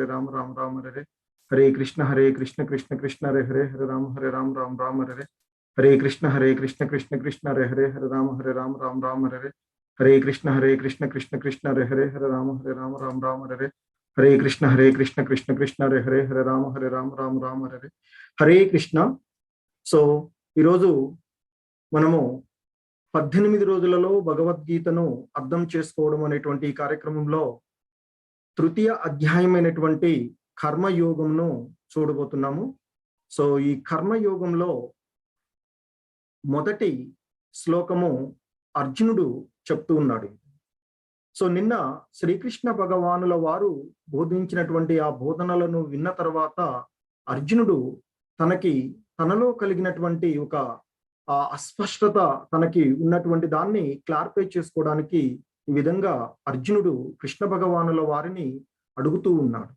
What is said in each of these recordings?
राम राम राम हरे कृष्ण कृष्ण कृष्ण हरे राम राम हरे कृष्ण कृष्ण हरे राम राम हरे कृष्ण कृष्ण कृष्ण राम राम हरे कृष्ण कृष्ण हरे राम हरे Krishna. So ఈరోజు మనము 18 రోజులలో భగవద్గీతను అర్థం చేసుకోవడం అనేటువంటి ఈ కార్యక్రమంలో తృతీయ అధ్యాయమైనటువంటి కర్మయోగంను చూడబోతున్నాము. సో ఈ కర్మయోగంలో మొదటి శ్లోకము అర్జునుడు చెప్తూ ఉన్నాడు. సో నిన్న శ్రీకృష్ణ భగవానుల వారు బోధించినటువంటి ఆ బోధనలను విన్న తర్వాత అర్జునుడు తనలో కలిగినటువంటి ఒక అస్పష్టత, తనకి ఉన్నటువంటి దాన్ని క్లారిఫై చేసుకోవడానికి ఈ విధంగా అర్జునుడు కృష్ణ భగవానుల వారిని అడుగుతూ ఉన్నాడు.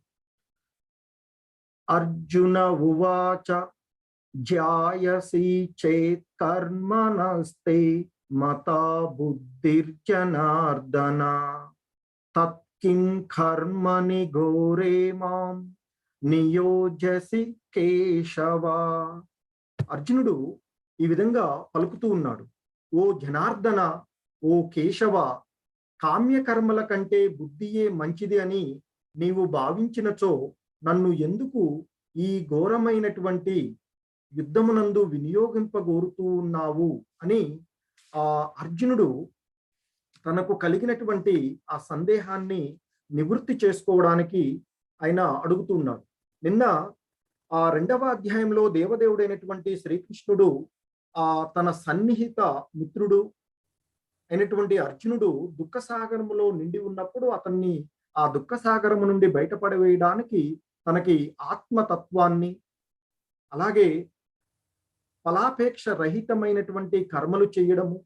అర్జున ఉవాచ జ్యాయసి చేత్ కర్మణస్తే మతా బుద్ధిర్జనార్దన తత్కిం కర్మణి ఘోరే మాం నియోజసి కేశవ. అర్జునుడు ఈ విధంగా పలుకుతూ ఉన్నాడు. ఓ జనార్దన, ఓ కేశవ, కామ్యకర్మల కంటే బుద్ధియే మంచిది అని నీవు భావించినచో నన్ను ఎందుకు ఈ ఘోరమైనటువంటి యుద్ధమునందు వినియోగింపగోరుతూ ఉన్నావు అని అర్జునుడు తనకు కలిగినటువంటి ఆ సందేహాన్ని నివృత్తి చేసుకోవడానికి ఆయన అడుగుతున్నాడు. నిన్న ఆ 2వ అధ్యాయంలో దేవదేవుడైనటువంటి శ్రీకృష్ణుడు తన సన్నిహిత మిత్రుడు అయినటువంటి అర్జునుడు దుఃఖసాగరములో నిండి ఉన్నప్పుడు అతన్ని ఆ దుఃఖసాగరము నుండి బయటపడవేయడానికి తనకి ఆత్మతత్వాన్ని, అలాగే ఫలాపేక్ష రహితమైనటువంటి కర్మలు చేయడము,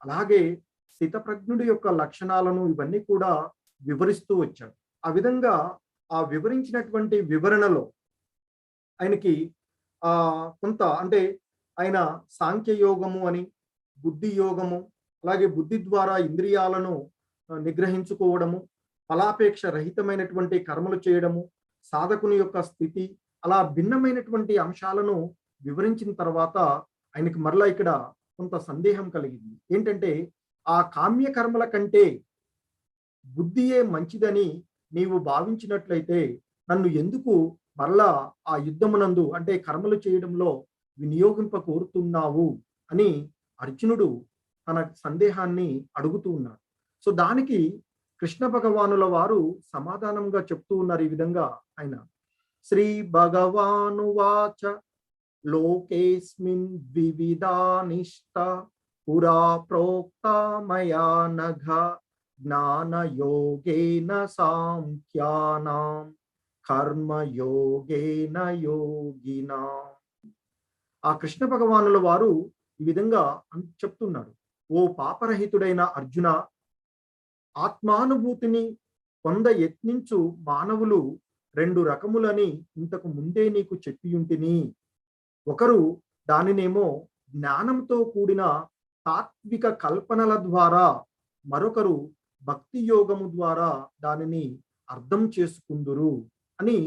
అలాగే స్థితప్రజ్ఞుడి యొక్క లక్షణాలను ఇవన్నీ కూడా వివరిస్తూ వచ్చాడు. ఆ విధంగా ఆ వివరించినటువంటి వివరణలో ఆయనకి కొంత అంటే ఆయన సాంఖ్యయోగము అని, బుద్ధి యోగము, అలాగే బుద్ధి ద్వారా ఇంద్రియాలను నిగ్రహించుకోవడము, ఫలాపేక్ష రహితమైనటువంటి కర్మలు చేయడము, సాధకుని యొక్క స్థితి, అలా భిన్నమైనటువంటి అంశాలను వివరించిన తర్వాత ఆయనకి మరలా ఇక్కడ కొంత సందేహం కలిగింది. ఏంటంటే ఆ కామ్య కర్మల కంటే బుద్ధియే మంచిదని నీవు భావించినట్లయితే నన్ను ఎందుకు మరలా ఆ యుద్ధమునందు అంటే కర్మలు చేయడంలో వినియోగింప కోరుతున్నావు అని అర్జునుడు తన సందేహాన్ని అడుగుతూ ఉన్నాడు. సో దానికి కృష్ణ భగవానుల వారు సమాధానంగా చెప్తూ ఉన్నారు. ఈ విధంగా ఆయన శ్రీ భగవాను వాచ లోకేస్మిన్ వివిధానిష్ట పురా ప్రోక్త మయా నఘ జ్ఞాన యోగేన సాంఖ్యానాం కర్మయోగేన యోగినా. ఆ కృష్ణ భగవానుల వారు ఈ విధంగా చెప్తున్నాడు. ఓ పాపరహితుడైన అర్జున, ఆత్మానుభూతిని పొంద యత్నించు మానవులు 2 రకములని ఇంతకు ముందే నీకు చెప్పియుంటిని. ఒకరు దానినేమో జ్ఞానంతో కూడిన తాత్విక కల్పనల ద్వారా, మరొకరు భక్తి యోగము ద్వారా దానిని అర్థం చేసుకుందురు అని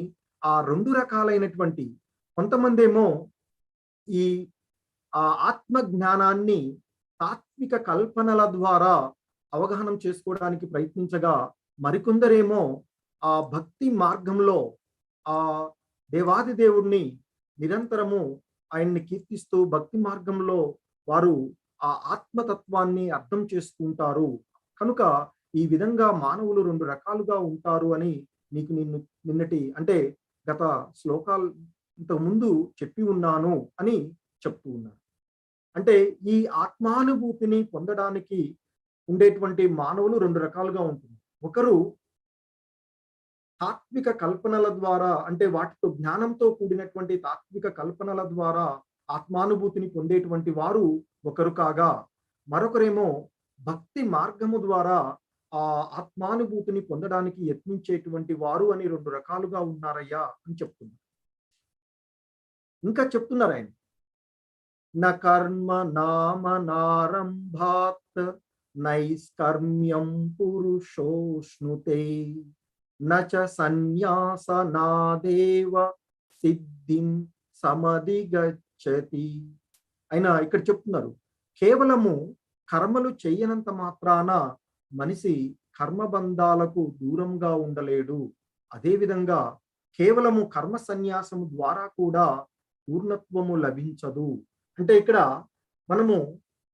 ఆ 2 రకాలైనటువంటి, కొంతమంది ఏమో ఈ ఆత్మ జ్ఞానాన్ని తాత్విక కల్పనల ద్వారా అవగాహనం చేసుకోవడానికి ప్రయత్నించగా, మరికొందరేమో ఆ భక్తి మార్గంలో ఆ దేవాది దేవుణ్ణి నిరంతరము ఆయన్ని కీర్తిస్తూ భక్తి మార్గంలో వారు ఆ ఆత్మతత్వాన్ని అర్థం చేసుకుంటారు. కనుక ఈ విధంగా మానవులు 2 రకాలుగా ఉంటారు అని నీకు నిన్నటి అంటే గత శ్లోకాలు ఇంతకు ముందు చెప్పి ఉన్నాను అని చెప్తూ ఉన్నారు. అంటే ఈ ఆత్మానుభూతిని పొందడానికి ఉండేటువంటి మానవులు 2 రకాలుగా ఉంటుంది. ఒకరు తాత్విక కల్పనల ద్వారా, అంటే వాటితో జ్ఞానంతో కూడినటువంటి తాత్విక కల్పనల ద్వారా ఆత్మానుభూతిని పొందేటువంటి వారు ఒకరు కాగా, మరొకరేమో భక్తి మార్గము ద్వారా ఆ ఆత్మానుభూతిని పొందడానికి యత్నించేటువంటి వారు అని 2 రకాలుగా ఉన్నారయ్యా అని చెప్తున్నారు. ఇంకా చెప్తున్నారు ఆయన, న కర్మ నామ నారంభాత్ నైష్కర్మ్యం పురుషోష్ణుతే నచ సన్యాసనాదేవ సిద్ధిం సమధిగచ్చతి. అయినా ఇక్కడ చెప్తున్నారు, కేవలము కర్మలు చేయనంత మాత్రాన మనిషి కర్మబంధాలకు దూరంగా ఉండలేడు. అదేవిధంగా కేవలము కర్మ సన్యాసము ద్వారా కూడా పూర్ణత్వము లభించదు. అంటే ఇక్కడ మనము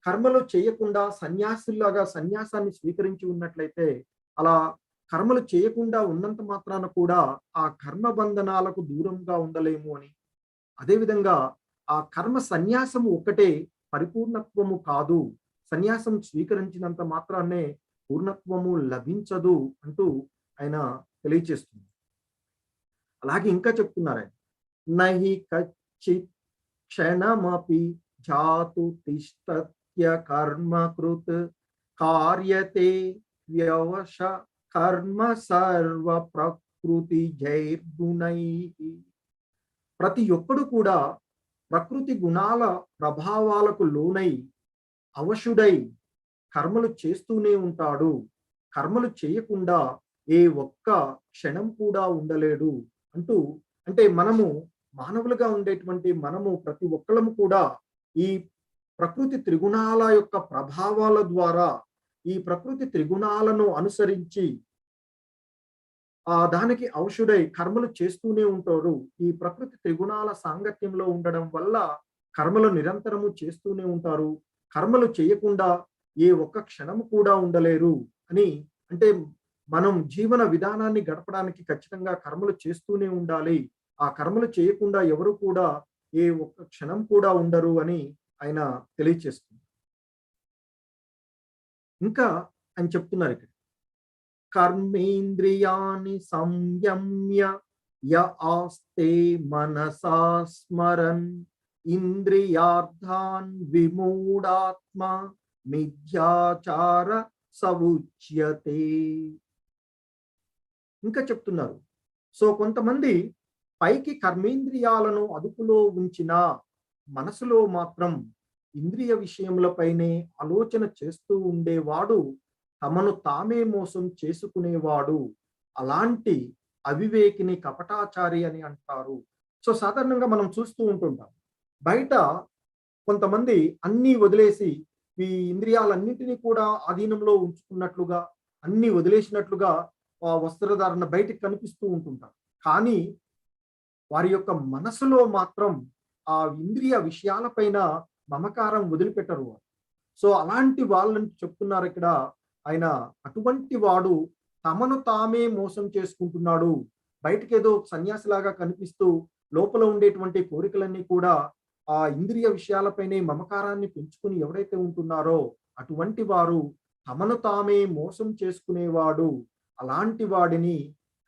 కర్మలు చేయకుండా సన్యాసుల్లాగా సన్యాసాన్ని స్వీకరించి ఉన్నట్లయితే, అలా కర్మలు చేయకుండా ఉన్నంత మాత్రాన కూడా ఆ కర్మ బంధనాలకు దూరంగా ఉండలేము అని, అదేవిధంగా ఆ కర్మ సన్యాసము ఒక్కటే పరిపూర్ణత్వము కాదు, సన్యాసం స్వీకరించినంత మాత్రాన్నే పూర్ణత్వము లభించదు అంటూ ఆయన తెలియచేస్తుంది. అలాగే ఇంకా చెప్తున్నారు ఆయన, నహి కచ్చిత్ క్షణమపి జాతు తిష్టత్య కర్మకృత్ కార్యతే వ్యవశ కర్మ సర్వ ప్రకృతి జైర్గుణై. ప్రతి ఒక్కడు కూడా ప్రకృతి గుణాల ప్రభావాలకు లోనై అవశుడై కర్మలు చేస్తూనే ఉంటాడు. కర్మలు చేయకుండా ఏ ఒక్క క్షణం కూడా ఉండలేడు అంటూ, అంటే మనము మానవులుగా ఉండేటువంటి మనము ప్రతి ఒక్కళ్ళము కూడా ఈ ప్రకృతి త్రిగుణాల యొక్క ప్రభావాల ద్వారా, ఈ ప్రకృతి త్రిగుణాలను అనుసరించి దానికి అవశుడై కర్మలు చేస్తూనే ఉంటారు. ఈ ప్రకృతి త్రిగుణాల సాంగత్యంలో ఉండడం వల్ల కర్మలు నిరంతరము చేస్తూనే ఉంటారు. కర్మలు చేయకుండా ఏ ఒక్క క్షణము కూడా ఉండలేరు అని, అంటే మనం జీవన విధానాన్ని గడపడానికి ఖచ్చితంగా కర్మలు చేస్తూనే ఉండాలి. ఆ కర్మలు చేయకుండా ఎవరు కూడా ఏ ఒక్క క్షణం కూడా ఉండరు అని ఆయన తెలియచేస్తుంది. ఇంకా ఆయన చెప్తున్నారు ఇక్కడ, కర్మేంద్రియాణి సంయమ్య య ఆస్తే మనసా స్మరన్ ఇంద్రియార్థాన్ విమూఢాత్మ మిథ్యాచార సవుచ్యతే. ఇంకా చెప్తున్నారు, సో కొంతమంది పైకి కర్మేంద్రియాలను అదుపులో ఉంచిన మనసులో మాత్రం ఇంద్రియ విషయములపైనే ఆలోచన చేస్తూ ఉండేవాడు తమను తామే మోసం చేసుకునేవాడు. అలాంటి అవివేకిని కపటాచారి అని అంటారు. సో సాధారణంగా మనం చూస్తూ ఉంటుంటాం, బయట కొంతమంది అన్నీ వదిలేసి ఈ ఇంద్రియాలన్నింటినీ కూడా ఆధీనంలో ఉంచుకున్నట్లుగా, అన్ని వదిలేసినట్లుగా వస్త్రధారణ బయటికి కనిపిస్తూ ఉంటుంటారు. కానీ వారి యొక్క మనసులో మాత్రం ఆ ఇంద్రియ విషయాలపైన మమకారం వదిలిపెట్టరు. సో అలాంటి వాళ్ళని చెప్తున్నారు ఇక్కడ ఆయన, అటువంటి వాడు తమను తామే మోసం చేసుకుంటున్నాడు. బయటకేదో సన్యాసిలాగా కనిపిస్తూ లోపల ఉండేటువంటి కోరికలన్నీ కూడా ఆ ఇంద్రియ విషయాలపైనే మమకారాన్ని పెంచుకుని ఎవరైతే ఉంటున్నారో అటువంటి వారు తమను తామే మోసం చేసుకునేవాడు. అలాంటి వాడిని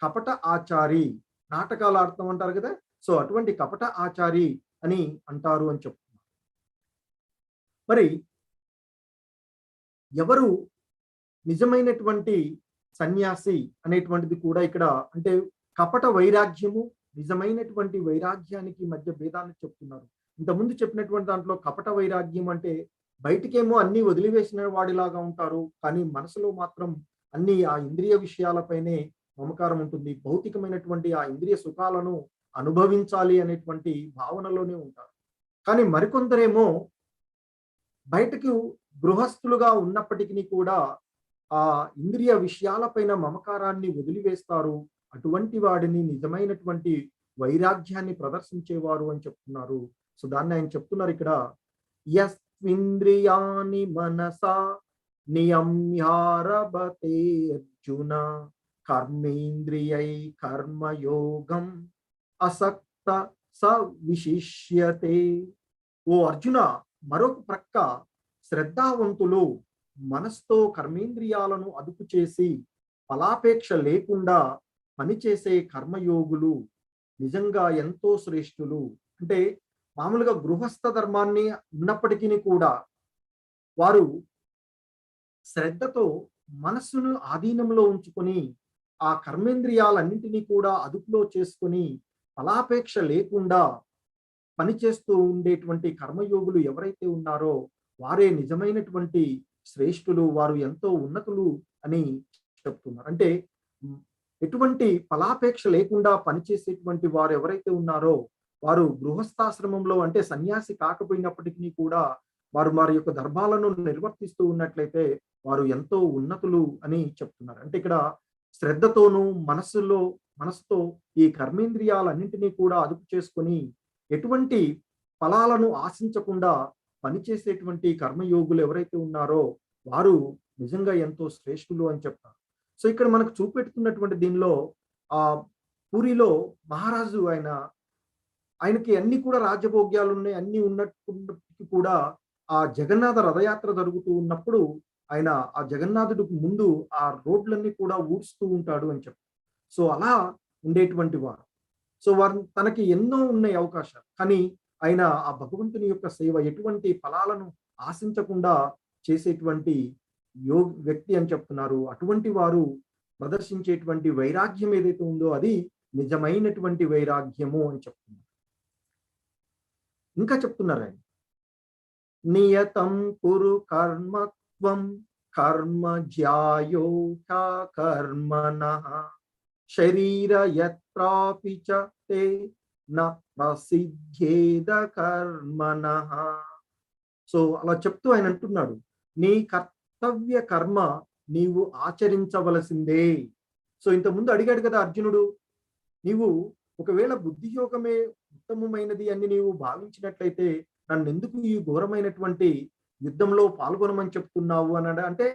కపట ఆచారి, నాటకాలు ఆడుతూ ఉంటారు కదా, సో అటువంటి కపట ఆచారి అని అంటారు అని చెప్తున్నారు. మరి ఎవరు నిజమైనటువంటి సన్యాసి అనేటువంటిది కూడా ఇక్కడ, అంటే కపట వైరాగ్యము నిజమైనటువంటి వైరాగ్యానికి మధ్య భేదాన్ని చెప్తున్నారు. ఇంతకుముందు చెప్పినటువంటి దాంట్లో కపట వైరాగ్యం అంటే బయటికేమో అన్ని వదిలివేసిన వాడిలాగా ఉంటారు, కానీ మనసులో మాత్రం అన్ని ఆ ఇంద్రియ విషయాలపైనే మమకారం ఉంటుంది. భౌతికమైనటువంటి ఆ ఇంద్రియ సుఖాలను అనుభవించాలి అనేటువంటి భావనలోనే ఉంటారు. కానీ మరికొందరేమో బయటకు గృహస్థులుగా ఉన్నప్పటికీ కూడా ఆ ఇంద్రియ విషయాలపైన మమకారాన్ని వదిలివేస్తారు. అటువంటి వాడిని నిజమైనటువంటి వైరాగ్యాన్ని ప్రదర్శించేవారు అని చెప్తున్నారు. సో దాన్ని ఆయన చెప్తున్నారు ఇక్కడ, యస్మింద్రియాని మనసా నియమ్యారభతే అర్జున కర్మేంద్రియై కర్మయోగం అసక్త స విశిష్యతే. ఓ అర్జున, మరొక ప్రక్క శ్రద్ధావంతులు మనసుతో కర్మేంద్రియాలను అదుపు చేసి ఫలాపేక్ష లేకుండా పనిచేసే కర్మయోగులు నిజంగా ఎంతో శ్రేష్ఠులు. అంటే మామూలుగా గృహస్థ ధర్మాన్ని ఉన్నప్పటికీ కూడా వారు శ్రద్ధతో మనస్సును ఆధీనంలో ఉంచుకొని ఆ కర్మేంద్రియాలన్నింటినీ కూడా అదుపులో చేసుకొని ఫలాపేక్ష లేకుండా పనిచేస్తూ ఉండేటువంటి కర్మయోగులు ఎవరైతే ఉన్నారో వారే నిజమైనటువంటి శ్రేష్ఠులు, వారు ఎంతో ఉన్నతులు అని చెప్తున్నారు. అంటే ఎటువంటి ఫలాపేక్ష లేకుండా పనిచేసేటువంటి వారు ఎవరైతే ఉన్నారో వారు గృహస్థాశ్రమంలో అంటే సన్యాసి కాకపోయినప్పటికీ కూడా వారు వారి యొక్క ధర్మాలను నిర్వర్తిస్తూ ఉన్నట్లయితే వారు ఎంతో ఉన్నతులు అని చెప్తున్నారు. అంటే ఇక్కడ శ్రద్ధతోనూ మనసుతో ఈ కర్మేంద్రియాలన్నింటినీ కూడా అదుపు చేసుకొని ఎటువంటి ఫలాలను ఆశించకుండా పనిచేసేటువంటి కర్మయోగులు ఎవరైతే ఉన్నారో వారు నిజంగా ఎంతో శ్రేష్ఠులు అని చెప్తారు. సో ఇక్కడ మనకు చూపెడుతున్నటువంటి దీనిలో ఆ పూరిలో మహారాజు ఆయనకి అన్ని కూడా రాజభోగ్యాలు ఉన్నాయి, అన్ని ఉన్నప్పటికీ కూడా ఆ జగన్నాథ రథయాత్ర జరుగుతూ ఉన్నప్పుడు ఆయన ఆ జగన్నాథుడికి ముందు ఆ రోడ్లన్నీ కూడా ఊడుస్తూ ఉంటాడు అని చెప్పారు. సో అలా ఉండేటువంటి వారు. సో వారు తనకి ఎన్నో ఉన్నాయి అవకాశాలు, కానీ ఆయన ఆ భగవంతుని యొక్క సేవ ఎటువంటి ఫలాలను ఆశించకుండా చేసేటువంటి వ్యక్తి అని చెప్తున్నారు. అటువంటి వారు ప్రదర్శించేటువంటి వైరాగ్యం ఏదైతే ఉందో అది నిజమైనటువంటి వైరాగ్యము అని చెప్తున్నారు. ఇంకా చెప్తున్నారు ఆయన, నియతం కురు కర్మత్వం కర్మ జ్యాయో కర్మణః శరీర యత్రాపి చ తే న ప్రసిద్ధేద కర్మణః. సో అలా చెప్తూ ఆయన అంటున్నాడు, నీ కర్తవ్య కర్మ నీవు ఆచరించవలసిందే. సో ఇంతకుముందు అడిగాడు కదా అర్జునుడు, నీవు ఒకవేళ బుద్ధియోగమే ఉత్తమమైనది అని నీవు భావించినట్లయితే నన్నెందుకు ఈ ఘోరమైనటువంటి యుద్ధంలో పాల్గొనమని చెప్తున్నావు అన్నాడు. అంటే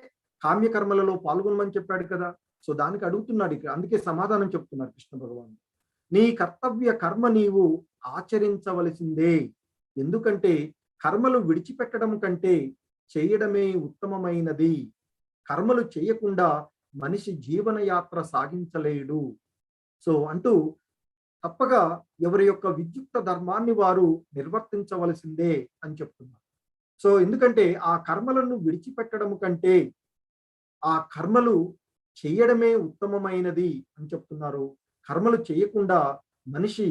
కామ్యకర్మలలో పాల్గొనమని చెప్పాడు కదా. సో దానికి అడుగుతున్నాడు ఇక్కడ, అందుకే సమాధానం చెప్తున్నారు కృష్ణ భగవాన్. నీ కర్తవ్య కర్మ నీవు ఆచరించవలసిందే. ఎందుకంటే కర్మలు విడిచిపెట్టడం కంటే చేయడమే ఉత్తమమైనది. కర్మలు చేయకుండా మనిషి జీవనయాత్ర సాగించలేడు. సో అంటూ తప్పగా ఎవరి యొక్క విద్యుక్త ధర్మాన్ని వారు నిర్వర్తించవలసిందే అని చెప్తున్నారు. సో ఎందుకంటే ఆ కర్మలను విడిచిపెట్టడం కంటే ఆ కర్మలు చేయడమే ఉత్తమమైనది అని చెప్తున్నారు. కర్మలు చేయకుండా మనిషి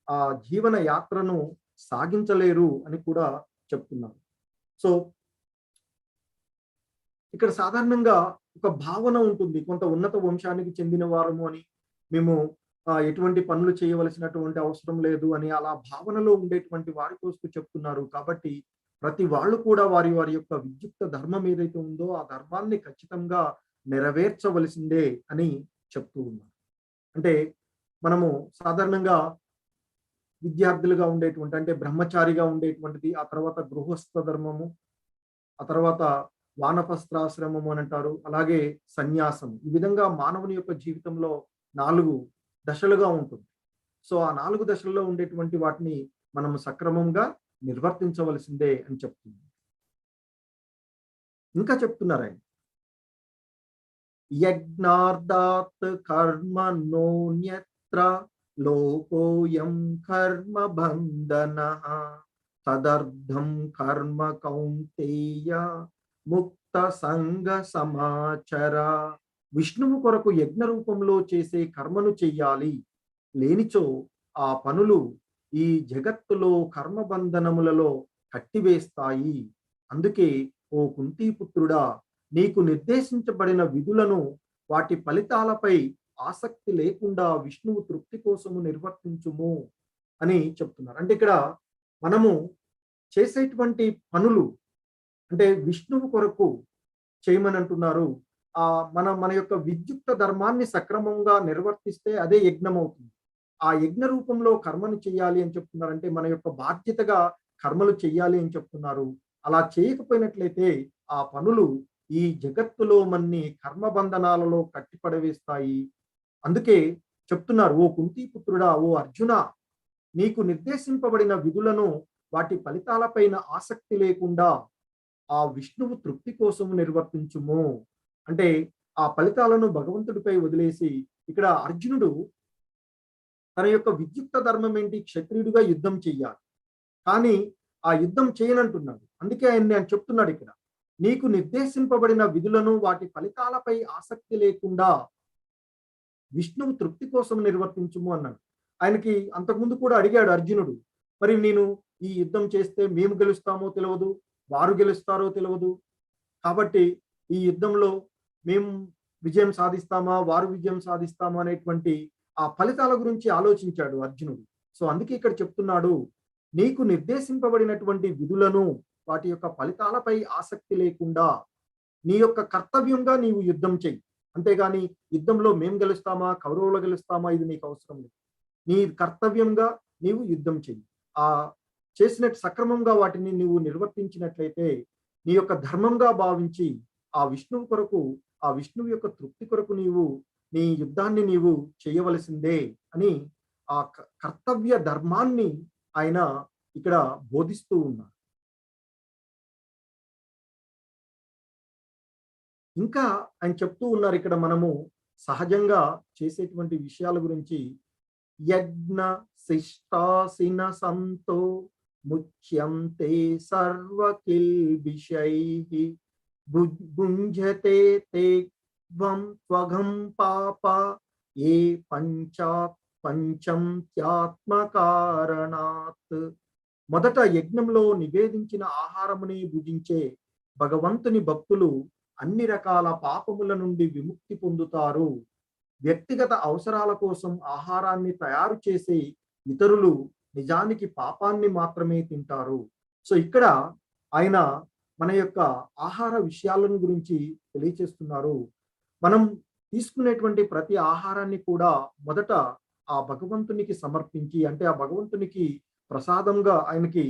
ఆ జీవన యాత్రను సాగించలేరు అని కూడా చెప్తున్నారు. సో ఇక్కడ సాధారణంగా ఒక భావన ఉంటుంది, కొంత ఉన్నత వంశానికి చెందిన వారము అని, మేము ఎటువంటి పనులు చేయవలసినటువంటి అవసరం లేదు అని అలా భావనలో ఉండేటువంటి వారి కోసం చెప్తున్నారు. కాబట్టి ప్రతి వాళ్ళు కూడా వారి వారి యొక్క విద్యుక్త ధర్మం ఏదైతే ఉందో ఆ ధర్మాన్ని ఖచ్చితంగా నెరవేర్చవలసిందే అని చెప్తూ ఉన్నారు. అంటే మనము సాధారణంగా విద్యార్థులుగా ఉండేటువంటి అంటే బ్రహ్మచారిగా ఉండేటువంటిది, ఆ తర్వాత గృహస్థ ధర్మము, ఆ తర్వాత వానప్రస్థాశ్రమము అని అంటారు, అలాగే సన్యాసం. ఈ విధంగా మానవుని యొక్క జీవితంలో 4 దశలుగా ఉంటుంది. సో ఆ 4 దశల్లో ఉండేటువంటి వాటిని మనం సక్రమంగా నిర్వర్తించవలసిందే అని చెప్తుంది. ఇంకా చెప్తున్నారు ఆయన, యజ్ఞార్థాత్ కర్మ నోన్యత్ర లోకోయం కర్మ బంధనః తదర్థం కర్మ కౌంతేయ ముక్త సంగ సమాచర. విష్ణువు కొరకు యజ్ఞ రూపంలో చేసే కర్మను చెయ్యాలి, లేనిచో ఆ పనులు ఈ జగత్తులో కర్మబంధనములలో కట్టివేస్తాయి. అందుకే ఓ కుంతీపుత్రుడా, నీకు నిర్దేశించబడిన విధులను వాటి ఫలితాలపై ఆసక్తి లేకుండా విష్ణువు తృప్తి కోసము నిర్వర్తించుము అని చెప్తున్నారు. అంటే ఇక్కడ మనము చేసేటువంటి పనులు అంటే విష్ణువు కొరకు చేయమని అంటున్నారు. మన యొక్క విద్యుక్త ధర్మాన్ని సక్రమంగా నిర్వర్తిస్తే అదే యజ్ఞం అవుతుంది. ఆ యజ్ఞ రూపంలో కర్మను చెయ్యాలి అని చెప్తున్నారు. అంటే మన యొక్క బాధ్యతగా కర్మలు చెయ్యాలి అని చెప్తున్నారు. అలా చేయకపోయినట్లయితే ఆ పనులు ఈ జగత్తులో మన్ని కర్మబంధనాలలో కట్టిపడవేస్తాయి. అందుకే చెప్తున్నారు, ఓ కుంతీపుత్రుడా, ఓ అర్జున, నీకు నిర్దేశింపబడిన విధులను వాటి ఫలితాలపైన ఆసక్తి లేకుండా ఆ విష్ణువు తృప్తి కోసము నిర్వర్తించుము. అంటే ఆ ఫలితాలను భగవంతుడిపై వదిలేసి, ఇక్కడ అర్జునుడు తన యొక్క విద్యుక్త ధర్మం ఏంటి, క్షత్రియుడిగా యుద్ధం చెయ్యాలి, కానీ ఆ యుద్ధం చేయనంటున్నాడు. అందుకే ఆయన చెప్తున్నాడు ఇక్కడ, నీకు నిర్దేశింపబడిన విధులను వాటి ఫలితాలపై ఆసక్తి లేకుండా విష్ణువు తృప్తి కోసం నిర్వర్తించుము అన్నాడు. ఆయనకి అంతకుముందు కూడా అడిగాడు అర్జునుడు, మరి నేను ఈ యుద్ధం చేస్తే మేము గెలుస్తామో తెలియదు, వారు గెలుస్తారో తెలియదు, కాబట్టి ఈ యుద్ధంలో మేము విజయం సాధిస్తామా, వారు విజయం సాధిస్తామా అనేటువంటి ఆ ఫలితాల గురించి ఆలోచించాడు అర్జునుడు. సో అందుకే ఇక్కడ చెప్తున్నాడు, నీకు నిర్దేశింపబడినటువంటి విధులను, వాటి యొక్క ఫలితాలపై ఆసక్తి లేకుండా నీ యొక్క కర్తవ్యంగా నీవు యుద్ధం చెయ్యి. అంతేగాని యుద్ధంలో మేం గెలుస్తామా, కౌరవులు గెలుస్తామా ఇది నీకు అవసరం లేదు. నీ కర్తవ్యంగా నీవు యుద్ధం చెయ్యి. ఆ చేసినట్టు సక్రమంగా వాటిని నువ్వు నిర్వర్తించినట్లయితే నీ యొక్క ధర్మంగా భావించి ఆ విష్ణువు కొరకు, ఆ విష్ణువు యొక్క తృప్తి కొరకు నీవు నీ యుద్ధాన్ని నీవు చేయవలసిందే అని ఆ కర్తవ్య ధర్మాన్ని ఆయన ఇక్కడ బోధిస్తూ ఉన్నారు. ఇంకా ఆయన చెప్తూ ఉన్నారు ఇక్కడ మనము సహజంగా చేసేటువంటి విషయాల గురించి, యజ్ఞ శిష్టాసిన సంతో ముచ్యంతే సర్వకిల్బిషైః భుంజతే తే త్వగం పాప ఏ పంచంత్యాత్మకారణాత్. మొదట యజ్ఞంలో నివేదించిన ఆహారముని భుజించే భగవంతుని భక్తులు అన్ని రకాల పాపముల నుండి విముక్తి పొందుతారు. వ్యక్తిగత అవసరాల కోసం ఆహారాన్ని తయారు చేసే ఇతరులు నిజానికి పాపాన్ని మాత్రమే తింటారు. సో ఇక్కడ ఆయన మన యొక్క ఆహార విషయాలను గురించి తెలియచేస్తున్నారు. మనం తీసుకునేటువంటి ప్రతి ఆహారాన్ని కూడా మొదట ఆ భగవంతునికి సమర్పించి, అంటే ఆ భగవంతునికి ప్రసాదంగా ఆయనకి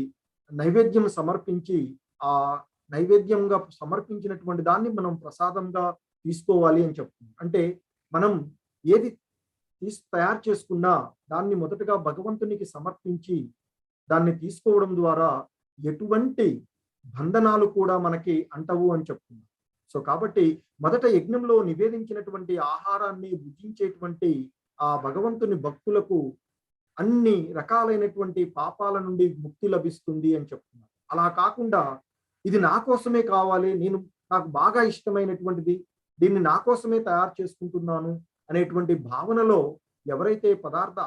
నైవేద్యం సమర్పించి, ఆ నైవేద్యంగా సమర్పించినటువంటి దాన్ని మనం ప్రసాదంగా తీసుకోవాలి అని చెప్తుంది. అంటే మనం ఏది తయారు చేసుకున్నా దాన్ని మొదటగా భగవంతునికి సమర్పించి దాన్ని తీసుకోవడం ద్వారా ఎటువంటి బంధనాలు కూడా మనకి అంటవు అని చెప్తుంది. సో కాబట్టి మొదట యజ్ఞంలో నివేదించినటువంటి ఆహారాన్ని భుజించేటువంటి ఆ భగవంతుని భక్తులకు అన్ని రకాలైనటువంటి పాపాల నుండి ముక్తి లభిస్తుంది అని చెప్తున్నారు. అలా కాకుండా ఇది నా కోసమే కావాలి, నాకు బాగా ఇష్టమైనటువంటిది, దీన్ని నా కోసమే తయారు చేసుకుంటున్నాను అనేటువంటి భావనలో ఎవరైతే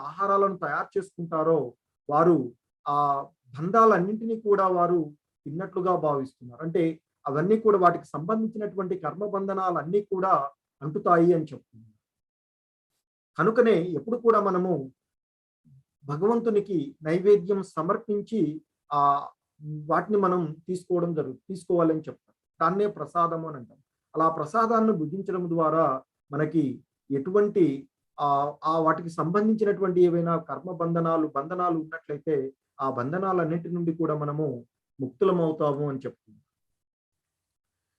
ఆహారాలను తయారు చేసుకుంటారో వారు ఆ బంధాలన్నింటినీ కూడా వారు తిన్నట్లుగా భావిస్తున్నారు. అంటే అవన్నీ కూడా వాటికి సంబంధించినటువంటి కర్మబంధనాలన్నీ కూడా అంటుతాయి అని చెప్తున్నారు. కనుకనే ఎప్పుడు కూడా మనము భగవంతునికి నైవేద్యం సమర్పించి ఆ వాటిని మనం తీసుకోవాలని చెప్తారు. దాన్నే ప్రసాదం అని అంటాం. అలా ప్రసాదాన్ని భుజించడం ద్వారా మనకి ఎటువంటి వాటికి సంబంధించినటువంటి ఏవైనా బంధనాలు ఉన్నట్లయితే ఆ బంధనాలన్నింటి నుండి కూడా మనము ముక్తులమవుతాము అని చెప్తుంది.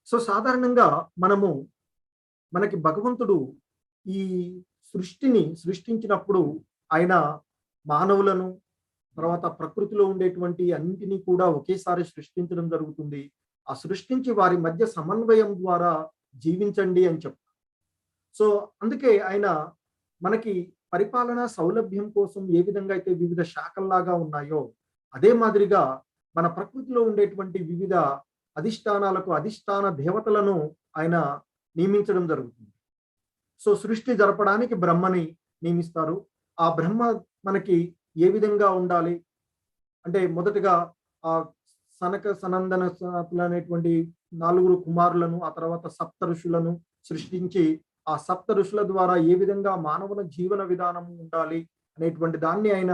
సో సాధారణంగా మనకి భగవంతుడు ఈ సృష్టిని సృష్టించినప్పుడు ఆయన మానవులను, తర్వాత ప్రకృతిలో ఉండేటువంటి అన్నింటినీ కూడా ఒకేసారి సృష్టించడం జరుగుతుంది. ఆ సృష్టించి వారి మధ్య సమన్వయం ద్వారా జీవించండి అని చెప్తారు. సో అందుకే ఆయన మనకి పరిపాలనా సౌలభ్యం కోసం ఏ విధంగా అయితే వివిధ శాఖల్లాగా ఉన్నాయో అదే మాదిరిగా మన ప్రకృతిలో ఉండేటువంటి వివిధ అధిష్టానాలకు అధిష్టాన దేవతలను ఆయన నియమించడం జరుగుతుంది. సో సృష్టి జరపడానికి బ్రహ్మని నియమిస్తారు. ఆ బ్రహ్మ మనకి ఏ విధంగా ఉండాలి అంటే మొదటగా ఆ సనక సనందన అనేటువంటి 4 కుమారులను, ఆ తర్వాత సప్త ఋషులను సృష్టించి ఆ సప్త ఋషుల ద్వారా ఏ విధంగా మానవుల జీవన విధానం ఉండాలి అనేటువంటి దాన్ని ఆయన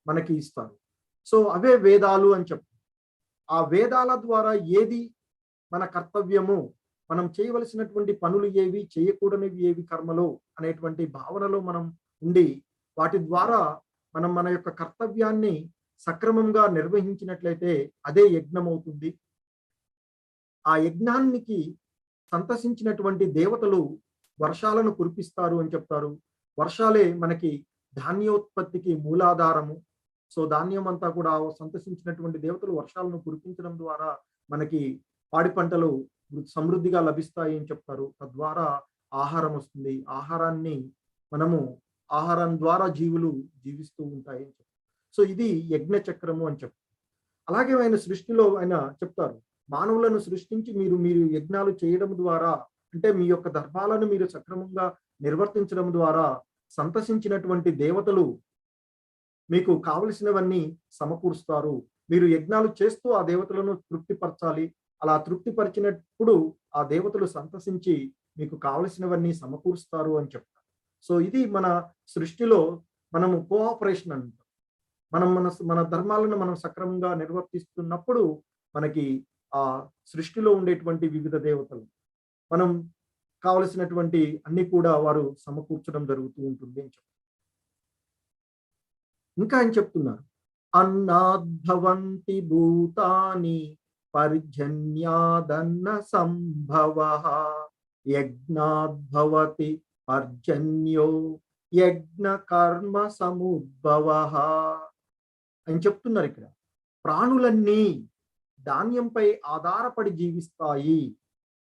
మనకి ఇస్తారు. సో అవే వేదాలు అని చెప్తారు. ఆ వేదాల ద్వారా ఏది మన కర్తవ్యము, మనం చేయవలసినటువంటి పనులు ఏవి, చేయకూడనివి ఏవి కర్మలు అనేటువంటి భావనలో మనం ఉండి వాటి ద్వారా మనం మన యొక్క కర్తవ్యాన్ని సక్రమంగా నిర్వహించినట్లయితే అదే యజ్ఞం అవుతుంది. ఆ యజ్ఞానికి సంతసించినటువంటి దేవతలు వర్షాలను కురిపిస్తారు అని చెప్తారు. వర్షాలే మనకి ధాన్యోత్పత్తికి మూలాధారము. సో ధాన్యం అంతా కూడా సంతసించినటువంటి దేవతలు వర్షాలను కురిపించడం ద్వారా మనకి పాడి పంటలు సమృద్ధిగా లభిస్తాయి అని చెప్తారు. తద్వారా ఆహారం వస్తుంది. ఆహారం ద్వారా జీవులు జీవిస్తూ ఉంటాయి అని చెప్తారు. సో ఇది యజ్ఞ చక్రము అని చెప్తారు. అలాగే ఆయన సృష్టిలో ఆయన చెప్తారు, మానవులను సృష్టించి మీరు యజ్ఞాలు చేయడం ద్వారా, అంటే మీ యొక్క ధర్మాలను మీరు సక్రమంగా నిర్వర్తించడం ద్వారా సంతసించినటువంటి దేవతలు మీకు కావలసినవన్నీ సమకూరుస్తారు. మీరు యజ్ఞాలు చేస్తూ ఆ దేవతలను తృప్తిపరచాలి. అలా తృప్తిపరిచినప్పుడు ఆ దేవతలు సంతసించి మీకు కావలసినవన్నీ సమకూరుస్తారు అని చెప్తారు. సో ఇది మన సృష్టిలో మనము కోఆపరేషన్ అంటాం. మనం మన మన ధర్మాలను మనం సక్రమంగా నిర్వర్తిస్తున్నప్పుడు మనకి ఆ సృష్టిలో ఉండేటువంటి వివిధ దేవతలు మనం కావలసినటువంటి అన్ని కూడా వారు సమకూర్చడం జరుగుతూ ఉంటుంది అని చెప్తారు. ఇంకా ఆయన చెప్తున్నారు, అన్నాద్భవంతి భూతాని పర్జన్యాదన్న సంభవ యజ్ఞాద్భవతి పర్జన్యో యజ్ఞ కర్మ సముద్భవ అని చెప్తున్నారు. ఇక్కడ ప్రాణులన్నీ ధాన్యంపై ఆధారపడి జీవిస్తాయి.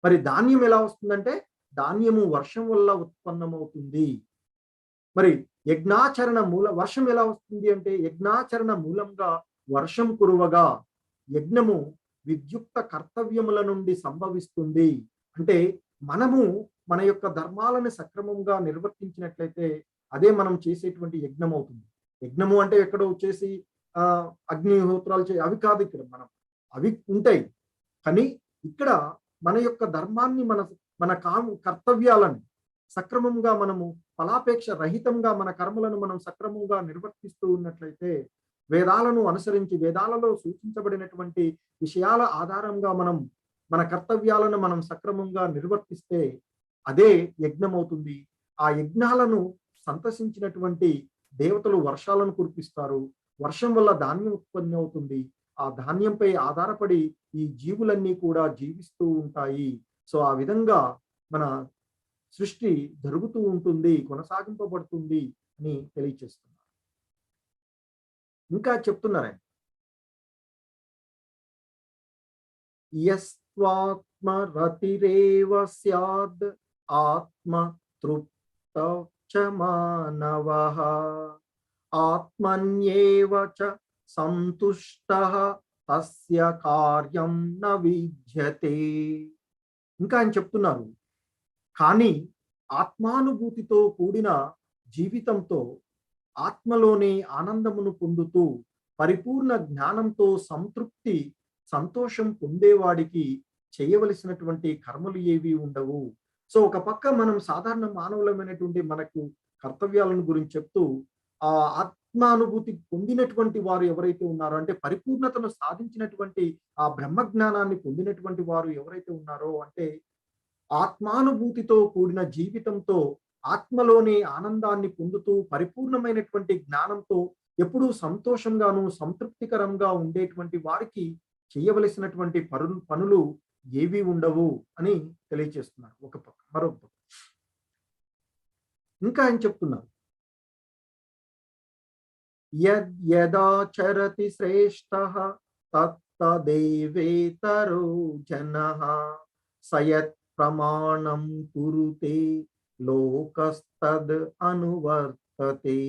మరి ధాన్యం ఎలా వస్తుందంటే ధాన్యము వర్షం వల్ల ఉత్పన్నమవుతుంది. మరి యజ్ఞాచరణ వర్షం ఎలా వస్తుంది అంటే యజ్ఞాచరణ మూలంగా వర్షం కురువగా యజ్ఞము విద్యుక్త కర్తవ్యముల నుండి సంభవిస్తుంది. అంటే మనము మన యొక్క ధర్మాలను సక్రమంగా నిర్వర్తించినట్లయితే అదే మనం చేసేటువంటి యజ్ఞం అవుతుంది. యజ్ఞము అంటే ఎక్కడో వచ్చేసి అగ్నిహోత్రాలు అవి కాదు. ఇక్కడ మనం అవి ఉంటాయి, కానీ ఇక్కడ మన యొక్క ధర్మాన్ని మన కర్తవ్యాలను సక్రమంగా మనము ఫలాపేక్ష రహితంగా మన కర్మలను మనం సక్రమంగా నిర్వర్తిస్తూ ఉన్నట్లయితే వేదాలను అనుసరించి వేదాలలో సూచించబడినటువంటి విషయాల ఆధారంగా మనం మన కర్తవ్యాలను మనం సక్రమంగా నిర్వర్తిస్తే అదే యజ్ఞం అవుతుంది. ఆ యజ్ఞాలను సంతసించినటువంటి దేవతలు వర్షాలను కురిపిస్తారు. వర్షం వల్ల ధాన్యం ఉత్పత్తి అవుతుంది. ఆ ధాన్యంపై ఆధారపడి ఈ జీవులన్నీ కూడా జీవిస్తూ ఉంటాయి. సో ఆ విధంగా మన సృష్టి జరుగుతూ ఉంటుంది, కొనసాగింపబడుతుంది అని తెలియచేస్తున్నారు. ఇంకా చెప్తున్నారు, యస్వాత్మ రతిరేవ స్యాద్ ఆత్మ తృప్త చ మానవః ఆత్మన్యేవ చ సంతుష్టః తస్య కార్యం న విద్యతే. ఇంకా ఆయన చెప్తున్నారు, కానీ ఆత్మానుభూతితో కూడిన జీవితంతో ఆత్మలోని ఆనందమును పొందుతూ పరిపూర్ణ జ్ఞానంతో సంతృప్తి సంతోషం పొందేవాడికి చేయవలసినటువంటి కర్మలు ఏవి ఉండవు. సో ఒక పక్క మనం సాధారణ మానవులమైనటువంటి మనకు కర్తవ్యాలను గురించి చెప్తూ ఆ ఆత్మానుభూతి పొందినటువంటి వారు ఎవరైతే ఉన్నారో అంటే పరిపూర్ణతను సాధించినటువంటి ఆ బ్రహ్మజ్ఞానాన్ని పొందినటువంటి వారు ఎవరైతే ఉన్నారో అంటే ఆత్మానుభూతితో కూడిన జీవితంతో ఆత్మలోని ఆనందాన్ని పొందుతూ పరిపూర్ణమైనటువంటి జ్ఞానంతో ఎప్పుడూ సంతోషంగాను సంతృప్తికరంగా ఉండేటువంటి వారికి చేయవలసినటువంటి పనులు ఏవి ఉండవు అని తెలియచేస్తున్నారు. ఒక పక్క మరొక పక్క ఇంకా ఆయన చెప్తున్నారు, యదాచరతి శ్రేష్ఠః తత్తదేవేతరో జనః సయత్ ప్రమాణం కురుతే లోకస్తద్ అనువర్తతే.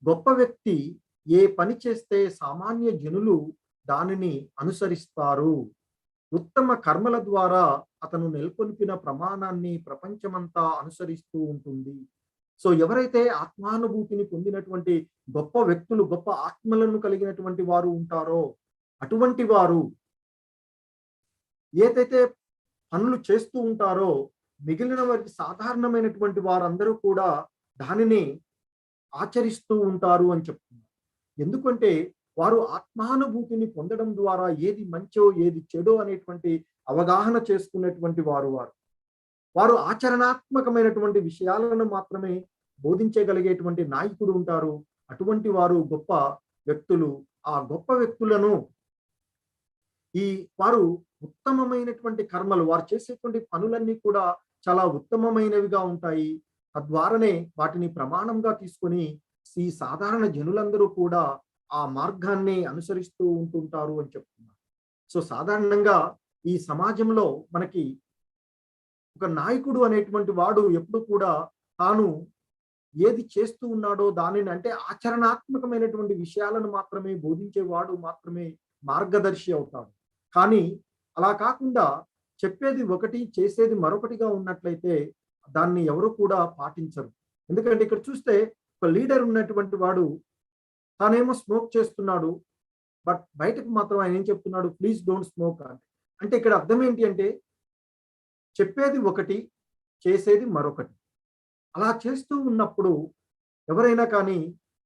గొప్ప వ్యక్తి ఏ పని చేస్తే సామాన్య జనులు దానిని అనుసరిస్తారు. ఉత్తమ కర్మల ద్వారా అతను నెలకొల్పిన ప్రమాణాన్ని ప్రపంచమంతా అనుసరిస్తూ ఉంటుంది. సో ఎవరైతే ఆత్మానుభూతిని పొందినటువంటి గొప్ప వ్యక్తులు, గొప్ప ఆత్మలను కలిగినటువంటి వారు ఉంటారో అటువంటి వారు ఏదైతే పనులు చేస్తూ ఉంటారో మిగిలిన వారికి సాధారణమైనటువంటి వారందరూ కూడా దానిని ఆచరిస్తూ ఉంటారు అని చెప్తున్నారు. ఎందుకంటే వారు ఆత్మానుభూతిని పొందడం ద్వారా ఏది మంచో ఏది చెడో అనేటువంటి అవగాహన చేసుకున్నటువంటి వారు ఆచరణాత్మకమైనటువంటి విషయాలను మాత్రమే బోధించగలిగేటువంటి నాయకుడు ఉంటారు. అటువంటి వారు గొప్ప వ్యక్తులు. ఆ గొప్ప వ్యక్తులను వారు ఉత్తమమైనటువంటి కర్మలు, వారు చేసేటువంటి పనులన్నీ కూడా చాలా ఉత్తమమైనవిగా ఉంటాయి. తద్వారానే వాటిని ప్రమాణంగా తీసుకొని ఈ సాధారణ జనులందరూ కూడా ఆ మార్గాన్ని అనుసరిస్తూ ఉంటుంటారు అని చెప్తున్నారు. సో సాధారణంగా ఈ సమాజంలో మనకి ఒక నాయకుడు అనేటువంటి వాడు ఎప్పుడు కూడా తాను ఏది చేస్తూ ఉన్నాడో దానిని అంటే ఆచరణాత్మకమైనటువంటి విషయాలను మాత్రమే బోధించేవాడు మాత్రమే మార్గదర్శి అవుతాడు. కానీ అలా కాకుండా చెప్పేది ఒకటి చేసేది మరొకటిగా ఉన్నట్లయితే దాన్ని ఎవరు కూడా పాటించరు. ఎందుకంటే ఇక్కడ చూస్తే ఒక లీడర్ ఉన్నటువంటి వాడు తానేమో స్మోక్ చేస్తున్నాడు, బట్ బయటకు మాత్రం ఆయన ఏం చెప్తున్నాడు, ప్లీజ్ డోంట్ స్మోక్ అంటే ఇక్కడ అర్థం ఏంటి అంటే చెప్పేది ఒకటి చేసేది మరొకటి. అలా చేస్తూ ఉన్నప్పుడు ఎవరైనా కానీ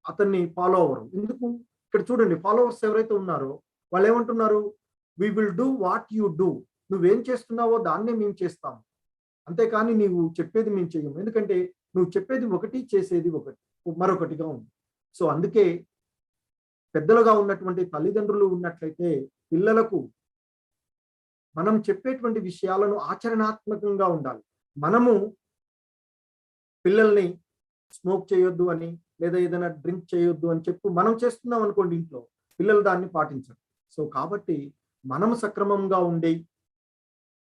అతన్ని ఫాలో అవ్వరు. ఎందుకు? ఇక్కడ చూడండి, ఫాలోవర్స్ ఎవరైతే ఉన్నారో వాళ్ళేమంటున్నారు? We will do what you do. నువ్వేం చేస్తున్నావో దాన్నే మేము చేస్తాము. అంతేకాని నీవు చెప్పేది మేము చెయ్యము. ఎందుకంటే నువ్వు చెప్పేది ఒకటి, చేసేది ఒకటి, మరొకటిగా ఉంది. సో అందుకే పెద్దలుగా ఉన్నటువంటి తల్లిదండ్రులు ఉన్నట్లయితే పిల్లలకు మనం చెప్పేటువంటి విషయాలను ఆచరణాత్మకంగా ఉండాలి. మనము పిల్లల్ని స్మోక్ చేయొద్దు అని, లేదా ఏదైనా డ్రింక్ చేయొద్దు అని చెప్పి మనం చేస్తున్నాం అనుకోండి ఇంట్లో, పిల్లలు దాన్ని పాటించరు. సో కాబట్టి మనము సక్రమంగా ఉండి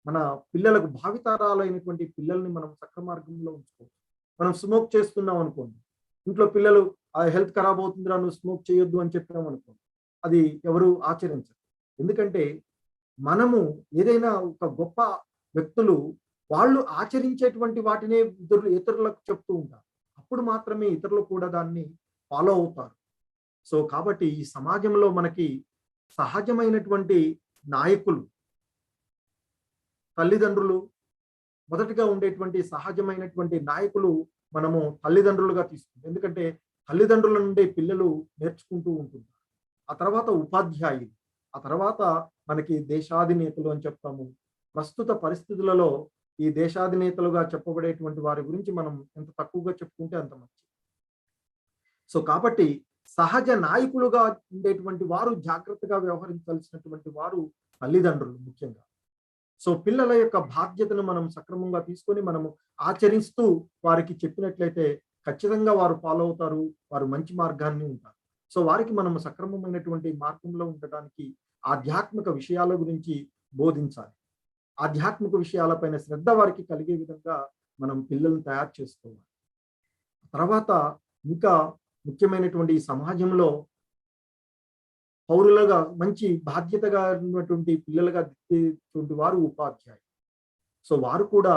మన పిల్లలకు భావితరాలైనటువంటి పిల్లల్ని మనం సక్రమార్గంలో ఉంచుకోవాలి. మనం స్మోక్ చేస్తున్నాం అనుకోండి, ఇంట్లో పిల్లలు హెల్త్ ఖరాబ్ అవుతుందిరా నువ్వు స్మోక్ చేయొద్దు అని చెప్పినాం అనుకోండి, అది ఎవరు ఆచరించరు. ఎందుకంటే మనము ఏదైనా ఒక గొప్ప వ్యక్తులు వాళ్ళు ఆచరించేటువంటి వాటినే ఇతరులకు చెప్తూ ఉంటారు. అప్పుడు మాత్రమే ఇతరులు కూడా దాన్ని ఫాలో అవుతారు. సో కాబట్టి ఈ సమాజంలో మనకి సహజమైనటువంటి నాయకులు తల్లిదండ్రులు, మొదటిగా ఉండేటువంటి సహజమైనటువంటి నాయకులు మనము తల్లిదండ్రులుగా తీసుకుంటాం. ఎందుకంటే తల్లిదండ్రుల నుండి పిల్లలు నేర్చుకుంటూ ఉంటుంటారు. ఆ తర్వాత ఉపాధ్యాయులు, ఆ తర్వాత మనకి దేశాధినేతలు అని చెప్తాము. ప్రస్తుత పరిస్థితులలో ఈ దేశాధినేతలుగా చెప్పబడేటువంటి వారి గురించి మనం ఎంత తక్కువగా చెప్పుకుంటే అంత మంచిది. సో కాబట్టి సహజ నాయకులుగా ఉండేటువంటి వారు జాగ్రత్తగా వ్యవహరించాల్సినటువంటి వారు తల్లిదండ్రులు ముఖ్యంగా. సో పిల్లల యొక్క బాధ్యతను మనం సక్రమంగా తీసుకొని మనము ఆచరిస్తూ వారికి చెప్పినట్లయితే ఖచ్చితంగా వారు ఫాలో అవుతారు, వారు మంచి మార్గాన్ని ఉంటారు. సో వారికి మనము సక్రమమైనటువంటి మార్గంలో ఉండటానికి ఆధ్యాత్మిక విషయాల గురించి బోధించాలి. ఆధ్యాత్మిక విషయాలపైన శ్రద్ధ వారికి కలిగే విధంగా మనం పిల్లల్ని తయారు చేసుకోవాలి. తర్వాత ఇంకా ముఖ్యమైనటువంటి ఈ సమాజంలో పౌరులుగా మంచి బాధ్యతగా ఉన్నటువంటి పిల్లలుగా దిద్దేటువంటి వారు ఉపాధ్యాయులు. సో వారు కూడా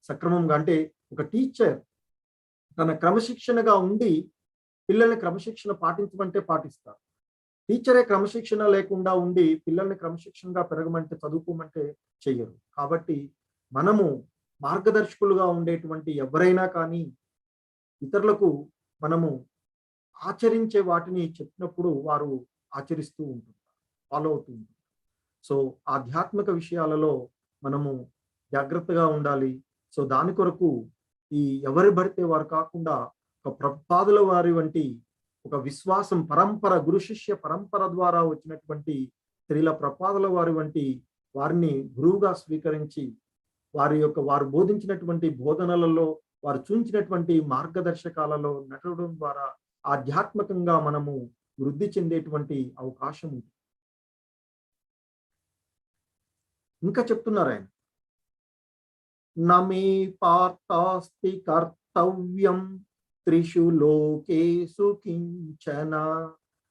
సక్రమంగా, అంటే ఒక టీచర్ తన క్రమశిక్షణగా ఉండి పిల్లల్ని క్రమశిక్షణ పాటించమంటే పాటిస్తారు. టీచరే క్రమశిక్షణ లేకుండా ఉండి పిల్లల్ని క్రమశిక్షణగా పెరగమంటే, చదువుకోమంటే చెయ్యరు. కాబట్టి మనము మార్గదర్శకులుగా ఉండేటువంటి ఎవరైనా కానీ ఇతరులకు మనము ఆచరించే వాటిని చెప్పినప్పుడు వారు ఆచరిస్తూ ఉంటుంటారు, ఫాలో అవుతూ ఉంటారు. సో ఆధ్యాత్మిక విషయాలలో మనము జాగ్రత్తగా ఉండాలి. సో దాని కొరకు ఈ ఎవరు పడితే వారు కాకుండా ఒక ప్రభుపాదుల వారి వంటి ఒక విశ్వాసం పరంపర, గురు శిష్య పరంపర ద్వారా వచ్చినటువంటి శ్రీల ప్రభుపాదుల వారి వంటి వారిని గురువుగా స్వీకరించి వారు బోధించినటువంటి బోధనలలో, వారు చూపించినటువంటి మార్గదర్శకాలలో నడవడం ద్వారా ఆధ్యాత్మికంగా మనము వృద్ధి చెందేటువంటి అవకాశం ఉంది. ఇంకా చెప్తున్నారు ఆయన, నమే పార్థాస్తి కర్తవ్యం త్రిషు లోకేషు కించన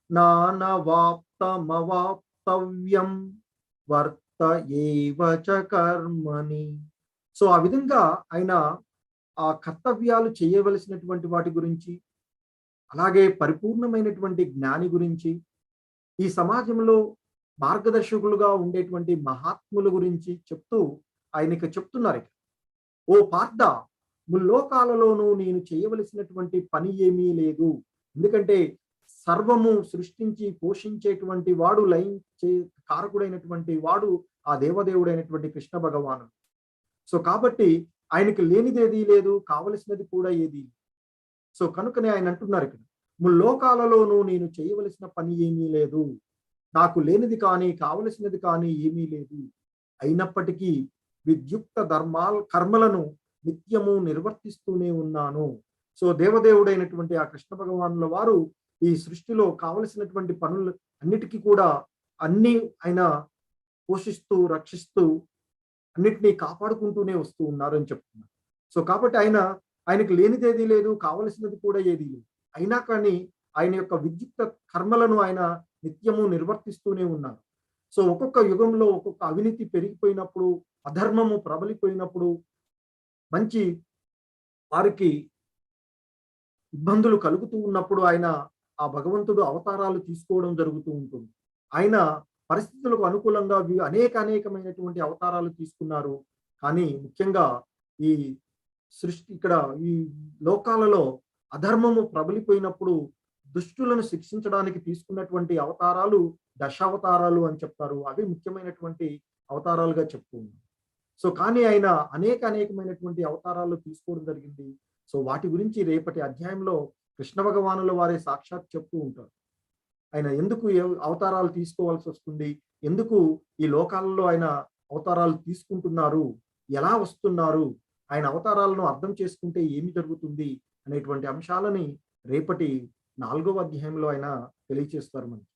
నానవాప్తమవాప్తవ్యం వర్త ఏవ చ కర్మణి. సో ఆ విధంగా ఆయన ఆ కర్తవ్యాలు చేయవలసినటువంటి వాటి గురించి, అలాగే పరిపూర్ణమైనటువంటి జ్ఞాని గురించి, ఈ సమాజంలో మార్గదర్శకులుగా ఉండేటువంటి మహాత్ముల గురించి చెప్తూ ఆయనకి చెప్తున్నారు. ఓ పార్థ, ముల్లోకాలలోనూ నేను చేయవలసినటువంటి పని ఏమీ లేదు. ఎందుకంటే సర్వము సృష్టించి పోషించేటువంటి వాడు, లయించే కారకుడైనటువంటి వాడు ఆ దేవదేవుడైనటువంటి కృష్ణ భగవానుడు. సో కాబట్టి ఆయనకి లేనిదేదీ లేదు, కావలసినది కూడా ఏది. సో కనుకనే ఆయన అంటున్నారు ఇక్కడ, ముల్లోకాలలోనూ నేను చేయవలసిన పని ఏమీ లేదు, నాకు లేనిది కానీ కావలసినది కానీ ఏమీ లేదు. అయినప్పటికీ విద్యుక్త కర్మలను నిత్యము నిర్వర్తిస్తూనే ఉన్నాను. సో దేవదేవుడైనటువంటి ఆ కృష్ణ భగవానుల వారు ఈ సృష్టిలో కావలసినటువంటి పనులు అన్నిటికీ కూడా అన్ని ఆయన పోషిస్తూ, రక్షిస్తూ, అన్నిటినీ కాపాడుకుంటూనే వస్తూ ఉన్నారు అని చెప్తున్నారు. సో కాబట్టి ఆయనకు లేనిదేదీ లేదు, కావలసినది కూడా ఏదీ లేదు. అయినా కానీ ఆయన యొక్క విద్యుక్త కర్మలను ఆయన నిత్యము నిర్వర్తిస్తూనే ఉన్నారు. సో ఒక్కొక్క యుగంలో ఒక్కొక్క అవినీతి పెరిగిపోయినప్పుడు, అధర్మము ప్రబలిపోయినప్పుడు, మంచి వారికి ఇబ్బందులు కలుగుతూ ఉన్నప్పుడు ఆయన ఆ భగవంతుడు అవతారాలు తీసుకోవడం జరుగుతూ ఉంటుంది. ఆయన పరిస్థితులకు అనుకూలంగా అనేకమైనటువంటి అవతారాలు తీసుకున్నారు. కానీ ముఖ్యంగా ఈ ఇక్కడ ఈ లోకాలలో అధర్మము ప్రబలిపోయినప్పుడు దుష్టులను శిక్షించడానికి తీసుకున్నటువంటి అవతారాలు దశావతారాలు అని చెప్తారు. అవి ముఖ్యమైనటువంటి అవతారాలుగా చెప్తూ ఉన్నారు. సో కానీ ఆయన అనేకమైనటువంటి అవతారాలు తీసుకోవడం జరిగింది. సో వాటి గురించి రేపటి అధ్యాయంలో కృష్ణ భగవానుల వారే సాక్షాత్ చెప్తూ ఉంటారు. ఆయన ఎందుకు అవతారాలు తీసుకోవాల్సి వస్తుంది, ఎందుకు ఈ లోకాలలో ఆయన అవతారాలు తీసుకుంటున్నారు, ఎలా వస్తున్నారు, ఆయన అవతారాలను అర్థం చేసుకుంటే ఏమి జరుగుతుంది అనేటువంటి అంశాలని రేపటి 4వ అధ్యాయంలో ఆయన తెలియచేస్తారు మనకి.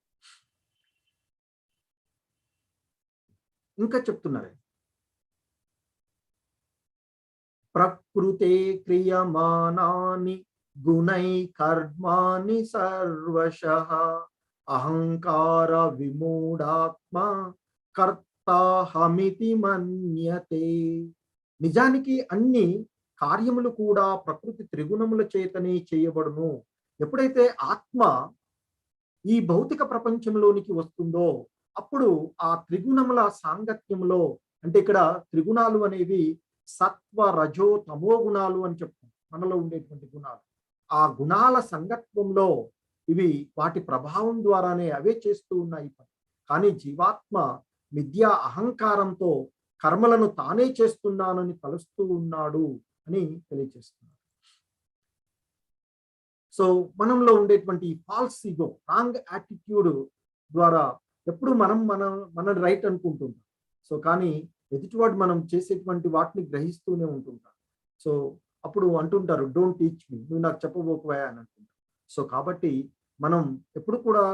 ఇంకా చెప్తున్నారు, ప్రకృతే క్రియమానాని గుణై కర్మాణి సర్వశః అహంకార విమూఢాత్మ కర్తాహమితి మన్యతే. నిజానికి అన్ని కార్యములు కూడా ప్రకృతి త్రిగుణముల చేతనే చేయబడును. ఎప్పుడైతే ఆత్మ ఈ భౌతిక ప్రపంచంలోనికి వస్తుందో అప్పుడు ఆ త్రిగుణముల సాంగత్యంలో, అంటే ఇక్కడ త్రిగుణాలు అనేవి సత్వ రజో తమో గుణాలు అని చెప్తాం, మనలో ఉండేటువంటి గుణాలు. ఆ గుణాల సంగత్వంలో ఇవి వాటి ప్రభావం ద్వారానే అవే చేస్తూ ఉన్నాయి. కానీ జీవాత్మ మిథ్యా అహంకారంతో కర్మలను తానే చేస్తున్నానని తలుస్తూ ఉన్నాడు అని తెలియజేస్తున్నారు. సో మనంలో ఉండేటువంటి ఫాల్స్ ఈగో, రాంగ్ యాటిట్యూడ్ ద్వారా ఎప్పుడు మన రైట్ అనుకుంటుంటాం. సో కానీ ఎదుటివాడు మనం చేసేటువంటి వాటిని గ్రహిస్తూనే ఉంటుంటాం. సో అప్పుడు అంటుంటారు, డోంట్ టీచ్ మీ, నువ్వు నాకు చెప్పబోకువా అని అంటుంటారు. సో కాబట్టి మనం ఎప్పుడు కూడా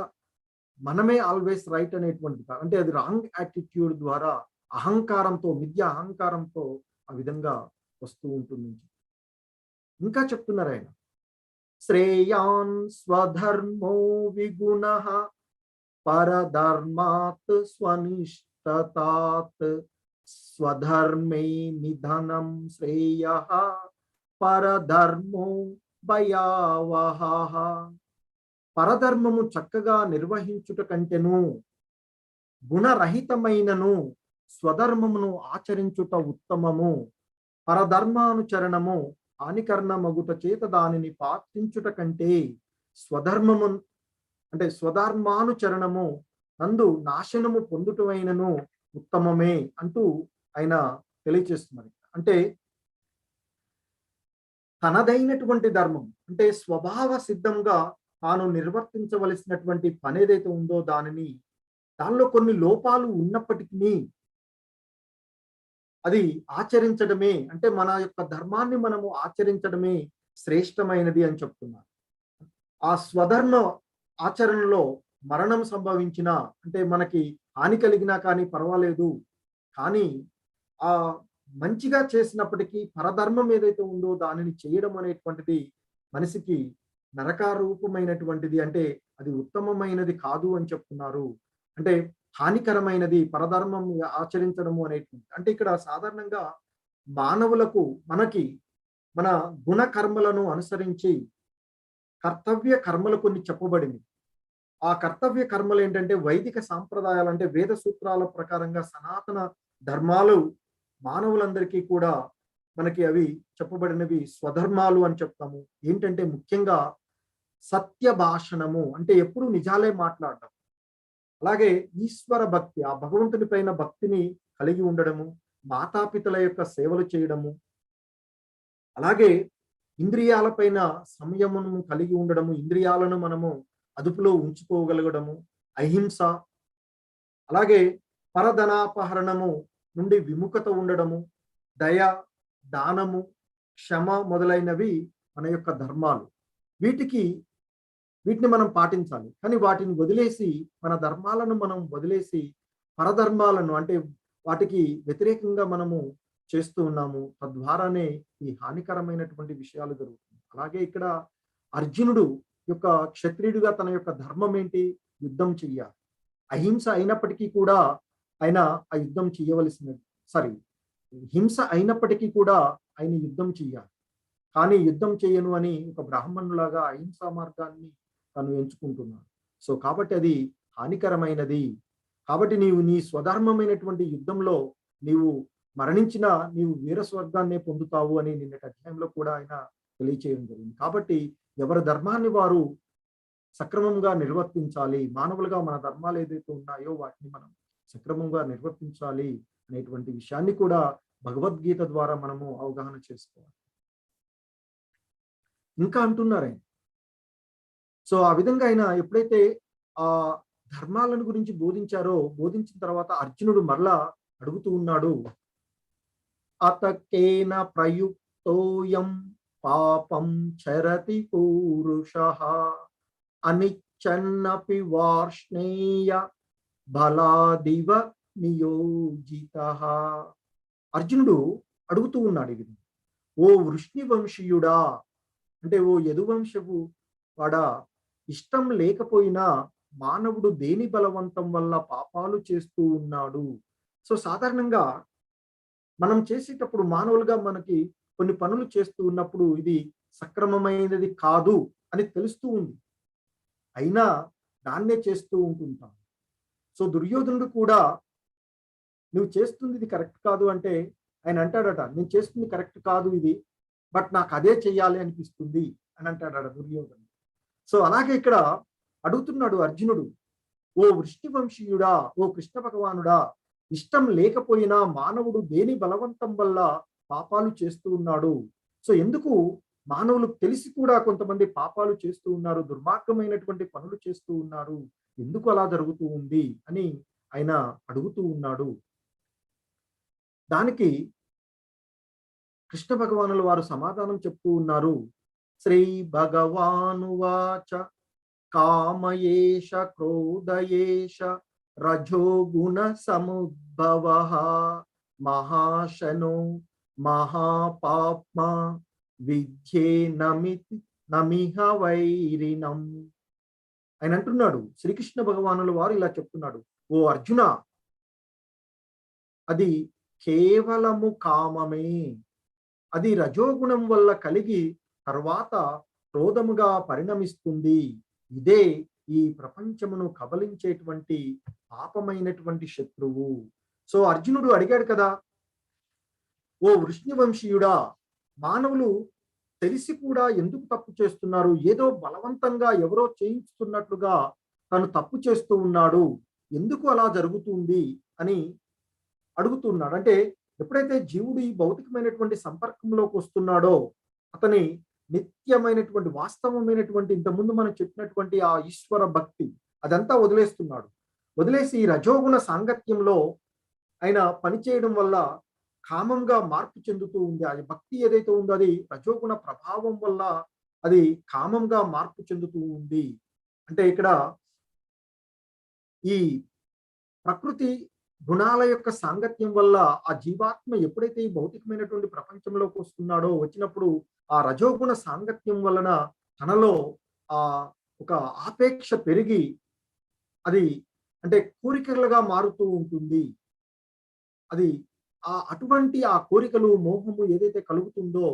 మనమే ఆల్వేస్ రైట్ అనేటువంటిది, అంటే అది రాంగ్ యాటిట్యూడ్ ద్వారా అహంకారంతో, మిథ్య అహంకారంతో ఆ విధంగా వస్తూ ఉంటుంది. ఇంకా చెప్తున్నారు ఆయన, శ్రేయాన్ స్వధర్మో విగుణః పరధర్మాత్ స్వనిష్టతాత్ స్వధర్మే నిధనం శ్రేయః పరధర్మో భయావహః. పరధర్మము చక్కగా నిర్వహించుట కంటెను గుణరహితమైనను స్వధర్మమును ఆచరించుట ఉత్తమము. పరధర్మానుచరణము హానికరణమగుట చేత దానిని పాటించుట కంటే స్వధర్మము, అంటే స్వధర్మానుచరణము నందు నాశనము పొందుటమైనను ఉత్తమమే అంటూ ఆయన తెలియచేస్తున్నారు. అంటే తనదైనటువంటి ధర్మం, అంటే స్వభావ సిద్ధంగా తాను నిర్వర్తించవలసినటువంటి పని ఏదైతే ఉందో దానిలో కొన్ని లోపాలు ఉన్నప్పటికీ అది ఆచరించడమే, అంటే మన యొక్క ధర్మాన్ని మనము ఆచరించడమే శ్రేష్టమైనది అని చెప్తున్నారు. ఆ స్వధర్మ ఆచరణలో మరణం సంభవించినా, అంటే మనకి హాని కలిగినా కానీ పర్వాలేదు, కానీ ఆ మంచిగా చేసినప్పటికీ పరధర్మం ఏదైతే ఉందో దానిని చేయడం అనేటువంటిది మనిషికి నరకారూపమైనటువంటిది, అంటే అది ఉత్తమమైనది కాదు అని చెప్తున్నారు. అంటే హానికరమైనది పరధర్మం ఆచరించడము అనేటువంటి. అంటే ఇక్కడ సాధారణంగా మానవులకు మన గుణ కర్మలను అనుసరించి కర్తవ్య కర్మలు కొన్ని చెప్పబడింది. ఆ కర్తవ్య కర్మలు ఏంటంటే వైదిక సాంప్రదాయాలు, అంటే వేద సూత్రాల ప్రకారంగా సనాతన ధర్మాలు మానవులందరికీ కూడా మనకి అవి చెప్పబడినవి స్వధర్మాలు అని చెప్తాము. ఏంటంటే ముఖ్యంగా సత్య భాషణము, అంటే ఎప్పుడు నిజాలే మాట్లాడటం. అలాగే ఈశ్వర భక్తి, ఆ భగవంతుని పైన భక్తిని కలిగి ఉండడము, మాతాపితల యొక్క సేవలు చేయడము, అలాగే ఇంద్రియాలపైన సంయమనము కలిగి ఉండడము, ఇంద్రియాలను మనము అదుపులో ఉంచుకోగలగడము, అహింస, అలాగే పరధనాపహరణము నుండి విముఖత ఉండడము, దయ, దానము, క్షమ మొదలైనవి మన యొక్క ధర్మాలు. వీటిని మనం పాటించాలి. కానీ వాటిని వదిలేసి, మన ధర్మాలను మనం వదిలేసి పరధర్మాలను, అంటే వాటికి వ్యతిరేకంగా మనము చేస్తూ ఉన్నాము. తద్వారానే ఈ హానికరమైనటువంటి విషయాలు జరుగుతుంది. అలాగే ఇక్కడ అర్జునుడు యొక్క క్షత్రియుడిగా తన యొక్క ధర్మం ఏంటి? యుద్ధం చెయ్యాలి. అహింస అయినప్పటికీ కూడా ఆయన ఆ యుద్ధం చేయవలసినది, హింస అయినప్పటికీ కూడా ఆయన యుద్ధం చెయ్యాలి. కానీ యుద్ధం చేయను అని ఒక బ్రాహ్మణులాగా అహింసా మార్గాన్ని తను ఎంచుకుంటున్నాడు. సో కాబట్టి అది హానికరమైనది. కాబట్టి నీవు నీ స్వధర్మమైనటువంటి యుద్ధంలో నీవు మరణించినా నీవు వీర స్వర్గాన్నే పొందుతావు అని నిన్నటి అధ్యాయంలో కూడా ఆయన తెలియచేయడం జరిగింది. కాబట్టి ఎవరి ధర్మాన్ని వారు సక్రమంగా నిర్వర్తించాలి. మానవులుగా మన ధర్మాలు ఏదైతే ఉన్నాయో వాటిని మనం సక్రమంగా నిర్వర్తించాలి అనేటువంటి విషయాన్ని కూడా భగవద్గీత ద్వారా మనము అవగాహన చేసుకోవాలి. ఇంకా అంటున్నారాయన. సో ఆ విధంగా ఆయన ఎప్పుడైతే ఆ ధర్మాలను గురించి బోధించారో, బోధించిన తర్వాత అర్జునుడు మరలా అడుగుతూ ఉన్నాడు. అతకేన ప్రయుక్తోయం పాపం చరతి పూరుషః అనిచ్చన్నపి వార్ష్ణేయ బలాదివ నియోజితః. అర్జునుడు అడుగుతూ ఉన్నాడు ఇది. ఓ వృష్ణి వంశీయుడా, అంటే ఓ యదువంశపు వాడా, ఇష్టం లేకపోయినా మానవుడు దేని బలవంతం వల్ల పాపాలు చేస్తూ ఉన్నాడు. సో సాధారణంగా మనం చేసేటప్పుడు మానవులుగా మనకి కొన్ని పనులు చేస్తూ ఉన్నప్పుడు ఇది సక్రమమైనది కాదు అని తెలుస్తూ ఉంది, అయినా దాన్నే చేస్తూ ఉంటుంటాం. సో దుర్యోధనుడు కూడా నువ్వు చేస్తుంది ఇది కరెక్ట్ కాదు అంటే ఆయన అంటాడట, నేను చేస్తుంది కరెక్ట్ కాదు ఇది, బట్ నాకు అదే చెయ్యాలి అనిపిస్తుంది అని అంటాడట దుర్యోధనుడు. సో అలాగే ఇక్కడ అడుగుతున్నాడు అర్జునుడు, ఓ వృష్టి వంశీయుడా, ఓ కృష్ణ భగవానుడా, ఇష్టం లేకపోయినా మానవుడు దేని బలవంతం వల్ల పాపాలు చేస్తూ ఉన్నాడు. సో ఎందుకు మానవులు తెలిసి కూడా కొంతమంది పాపాలు చేస్తూ ఉన్నారు, దుర్మార్గమైనటువంటి పనులు చేస్తూ ఉన్నారు, ఎందుకు అలా జరుగుతూ ఉంది అని ఆయన అడుగుతూ ఉన్నాడు. దానికి కృష్ణ భగవానుల వారు సమాధానం చెప్తూ ఉన్నారు. శ్రీ భగవానువాచ కామయేష క్రోధయేష రజోగుణ సముద్భవః మహాశనో మహాపాప్మ విద్యే నమిహ వైరిణం. ఆయన అంటున్నాడు, శ్రీకృష్ణ భగవానుల వారు ఇలా చెప్తున్నాడు, ఓ అర్జున, అది కేవలము కామమే, అది రజోగుణం వల్ల కలిగి తర్వాత క్రోధముగా పరిణమిస్తుంది. ఇదే ఈ ప్రపంచమును కబలించేటువంటి పాపమైనటువంటి శత్రువు. సో అర్జునుడు అడిగాడు కదా, ఓ వృష్ణివంశీయుడా, మానవులు తెలిసి కూడా ఎందుకు తప్పు చేస్తున్నారు? ఏదో బలవంతంగా ఎవరో చేయిస్తున్నట్లుగా తను తప్పు చేస్తూ ఉన్నాడు, ఎందుకు అలా జరుగుతుంది అని అడుగుతున్నాడు. అంటే ఎప్పుడైతే జీవుడు ఈ భౌతికమైనటువంటి సంపర్కంలోకి వస్తున్నాడో అతని నిత్యమైనటువంటి వాస్తవమైనటువంటి ఇంతకుముందు మనం చెప్పినటువంటి ఆ ఈశ్వర భక్తి అదంతా వదిలేస్తున్నాడు. వదిలేసి ఈ రజోగుణ సాంగత్యంలో ఆయన పనిచేయడం వల్ల కామంగా మార్పు చెందుతూ ఉంది. ఆ భక్తి ఏదైతే ఉందో అది రజోగుణ ప్రభావం వల్ల అది కామంగా మార్పు చెందుతూ ఉంది. అంటే ఇక్కడ ఈ ప్రకృతి గుణాల యొక్క సాంగత్యం వల్ల ఆ జీవాత్మ ఎప్పుడైతే ఈ భౌతికమైనటువంటి ప్రపంచంలోకి వస్తున్నాడో, వచ్చినప్పుడు ఆ రజోగుణ సాంగత్యం వలన తనలో ఆ ఒక ఆపేక్ష పెరిగి అది అంటే కోరికలుగా మారుతూ ఉంటుంది. అది అటువంటి ఆ కోరికలు మోహము ఏదైతే కలుగుతుందో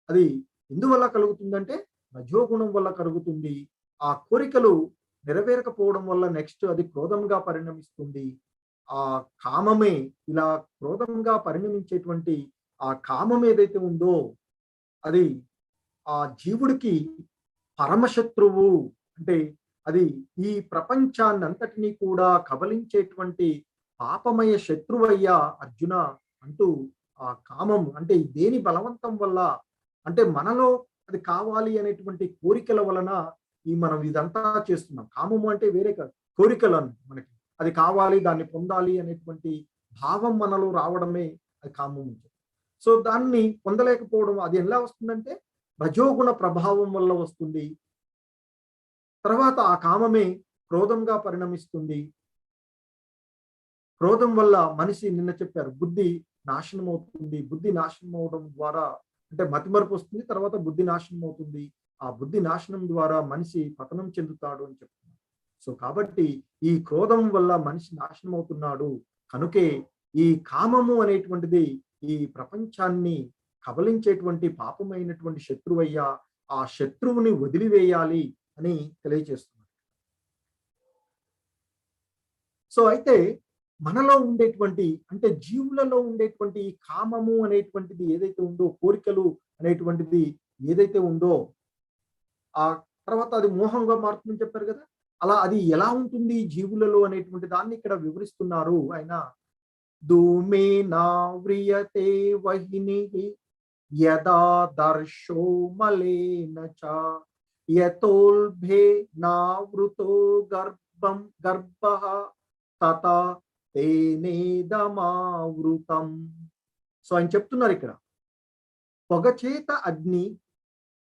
అది ఎందువల్ల కలుగుతుందంటే రజోగుణం వల్ల కలుగుతుంది. ఆ కోరికలు నెరవేరకపోవడం వల్ల నెక్స్ట్ అది క్రోధంగా పరిణమిస్తుంది. ఆ కామమే ఇలా క్రోధంగా పరిణమించేటువంటి ఆ కామం ఏదైతే ఉందో అది ఆ జీవుడికి పరమశత్రువు. అంటే అది ఈ ప్రపంచాన్నంతటినీ కూడా కబలించేటువంటి పాపమయ శత్రువయ్యా అర్జున అంటూ ఆ కామం అంటే దేని బలవంతం వల్ల అంటే మనలో అది కావాలి అనేటువంటి కోరికల వలన మనం ఇదంతా చేస్తున్నాం. కామము అంటే వేరే కాదు, కోరికలను మనకి అది కావాలి, దాన్ని పొందాలి అనేటువంటి భావం మనలో రావడమే అది కామము. సో దాన్ని పొందలేకపోవడం అది ఎలా వస్తుందంటే రజోగుణ ప్రభావం వల్ల వస్తుంది. తర్వాత ఆ కామమే క్రోధంగా పరిణమిస్తుంది. క్రోధం వల్ల మనిషి నిన్న చెప్పారు బుద్ధి నాశనం అవుతుంది. బుద్ధి నాశనం అవడం ద్వారా అంటే మతిమరుపు వస్తుంది, తర్వాత బుద్ధి నాశనం అవుతుంది. ఆ బుద్ధి నాశనం ద్వారా మనిషి పతనం చెందుతాడు అని చెప్తున్నారు. సో కాబట్టి ఈ క్రోధం వల్ల మనిషి నాశనం అవుతున్నాడు. కనుకే ఈ కామము అనేటువంటిది ఈ ప్రపంచాన్ని కబలించేటువంటి పాపమైనటువంటి శత్రువయ్యా, ఆ శత్రువుని వదిలివేయాలి అని తెలియజేస్తున్నారు. సో అయితే మనలో ఉండేటువంటి అంటే జీవులలో ఉండేటువంటి ఈ కామము అనేటువంటిది ఏదైతే ఉందో, కోరికలు అనేటువంటిది ఏదైతే ఉందో, ఆ తర్వాత అది మోహంగా మారుతుందని చెప్పారు కదా. అలా అది ఎలా ఉంటుంది జీవులలో అనేటువంటి దాన్ని ఇక్కడ వివరిస్తున్నారు ఆయన. ధూమేనా వ్రియతే వహ్నిః యదా దర్శో మలేన చ యతోల్బేనావృతో గర్భః తథా తేనేదమావృతం. సో ఆయన చెప్తున్నారు ఇక్కడ, పొగ చేత అగ్ని,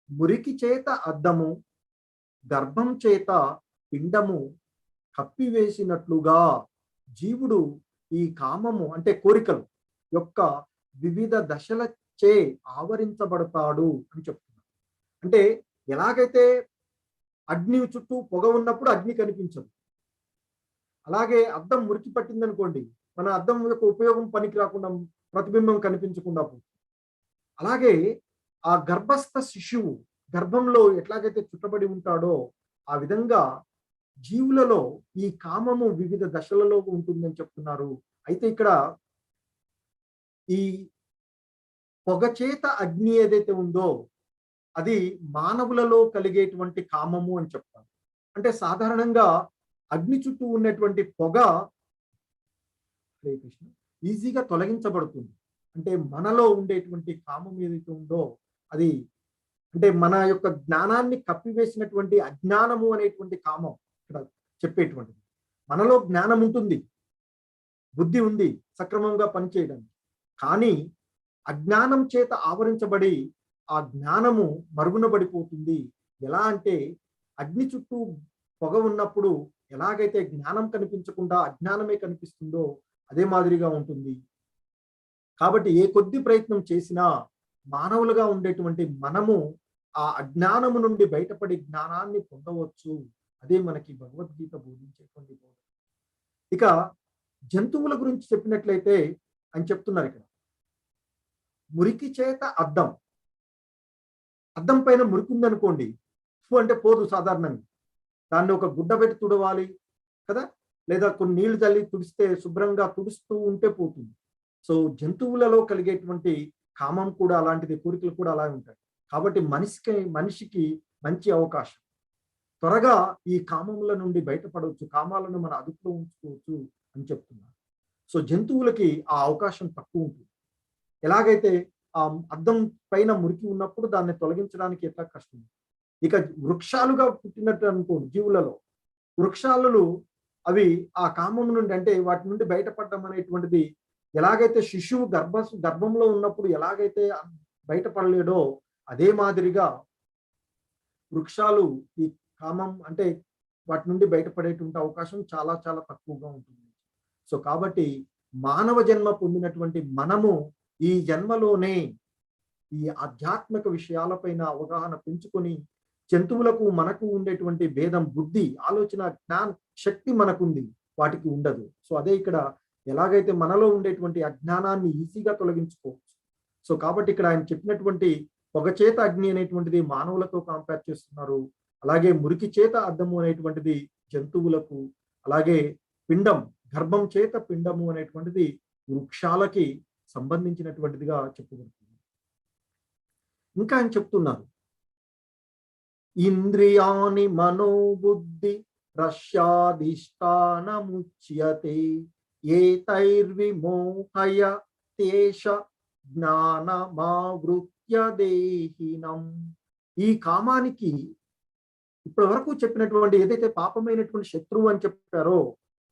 మురికి చేత అద్దము, గర్భం చేత పిండము కప్పివేసినట్లుగా జీవుడు ఈ కామము అంటే కోరికలు యొక్క వివిధ దశలచే ఆవరించబడతాడు అని చెప్తున్నారు. అంటే ఎలాగైతే అగ్ని చుట్టూ పొగ ఉన్నప్పుడు అగ్ని కనిపించదు, అలాగే అద్దం మురికి పట్టిందనుకోండి, మన అద్దం యొక్క ఉపయోగం పనికి రాకుండా, ప్రతిబింబం కనిపించకుండా పోతుంది. అలాగే ఆ గర్భస్థ శిశువు గర్భంలో ఎట్లాగైతే చుట్టబడి ఉంటాడో ఆ విధంగా జీవులలో ఈ కామము వివిధ దశలలో ఉంటుందని చెప్తున్నారు. అయితే ఇక్కడ ఈ పొగ చేత అగ్ని ఏదైతే ఉందో అది మానవులలో కలిగేటువంటి కామము అని చెప్తారు. అంటే సాధారణంగా అగ్ని చుట్టూ ఉన్నటువంటి పొగ ఈజీగా తొలగించబడుతుంది. అంటే మనలో ఉండేటువంటి కామం ఏదైతే ఉందో అది, అంటే మన యొక్క జ్ఞానాన్ని కప్పివేసినటువంటి అజ్ఞానము అనేటువంటి కామం ఇక్కడ చెప్పేటువంటిది. మనలో జ్ఞానం ఉంటుంది, బుద్ధి ఉంది సక్రమంగా పనిచేయడానికి, కానీ అజ్ఞానం చేత ఆవరించబడి ఆ జ్ఞానము మరుగున పడిపోతుంది. ఎలా అంటే అగ్ని చుట్టూ పొగ ఉన్నప్పుడు ఎలాగైతే జ్ఞానం కనిపించకుండా అజ్ఞానమే కనిపిస్తుందో అదే మాదిరిగా ఉంటుంది. కాబట్టి ఏ కొద్ది ప్రయత్నం చేసినా మానవులుగా ఉండేటువంటి మనము ఆ అజ్ఞానము నుండి బయటపడి జ్ఞానాన్ని పొందవచ్చు. అదే మనకి భగవద్గీత బోధించేటువంటి బోధ. ఇక జంతువుల గురించి చెప్పినట్లయితే అని చెప్తున్నారు ఇక్కడ, మురికి చేత అద్దం, అద్దం పైన మురికి ఉందనుకోండి, అంటే పోదు సాధారణంగా, దాన్ని ఒక గుడ్డ పెట్టి తుడవాలి కదా, లేదా కొన్ని నీళ్లు చల్లి తుడిస్తే శుభ్రంగా తుడుస్తూ ఉంటే పోతుంది. సో జంతువులలో కలిగేటువంటి కామం కూడా అలాంటిది, కోరికలు కూడా అలా ఉంటాయి. కాబట్టి మనిషికి మంచి అవకాశం, త్వరగా ఈ కామముల నుండి బయటపడవచ్చు, కామాలను మన అదుపులో ఉంచుకోవచ్చు అని చెప్తున్నారు. సో జంతువులకి ఆ అవకాశం తక్కువ ఉంటుంది. ఎలాగైతే ఆ అద్దం పైన మురికి ఉన్నప్పుడు దాన్ని తొలగించడానికి ఎట్లా కష్టం. ఇక వృక్షాలుగా పుట్టినట్టు అనుకోండి, జీవులలో వృక్షాలు అవి ఆ కామం నుండి, అంటే వాటి నుండి బయటపడడం అనేటువంటిది, ఎలాగైతే శిశువు గర్భంలో ఉన్నప్పుడు ఎలాగైతే బయటపడలేడో అదే మాదిరిగా వృక్షాలు ఈ కామం అంటే వాటి నుండి బయటపడేటువంటి అవకాశం చాలా చాలా తక్కువగా ఉంటుంది. సో కాబట్టి మానవ జన్మ పొందినటువంటి మనము ఈ జన్మలోనే ఈ ఆధ్యాత్మిక విషయాలపైన అవగాహన పెంచుకొని, జంతువులకు మనకు ఉండేటువంటి భేదం, బుద్ధి, ఆలోచన, జ్ఞాన శక్తి మనకుంది, వాటికి ఉండదు. సో అదే ఇక్కడ ఎలాగైతే మనలో ఉండేటువంటి అజ్ఞానాన్ని ఈజీగా తొలగించుకోవచ్చు. సో కాబట్టి ఇక్కడ ఆయన చెప్పినటువంటి పొగ చేత అగ్ని అనేటువంటిది మానవులతో కంపేర్ చేస్తున్నారు. అలాగే మురికి చేత అద్దము అనేటువంటిది జంతువులకు, అలాగే పిండం, గర్భం చేత పిండము అనేటువంటిది వృక్షాలకి సంబంధించినటువంటిదిగా చెప్పబడుతుంది. ఇంకా ఆయన చెప్తున్నారు, ఇంద్రియాణి మనోబుద్ధి రష్యాధిష్టానముచ్యతే ఏతైర్విమోహయ తేష జ్ఞానమావృత్య దేహినం. ఈ కామానికి ఇప్పటి వరకు చెప్పినటువంటి ఏదైతే పాపమైనటువంటి శత్రువు అని చెప్పారో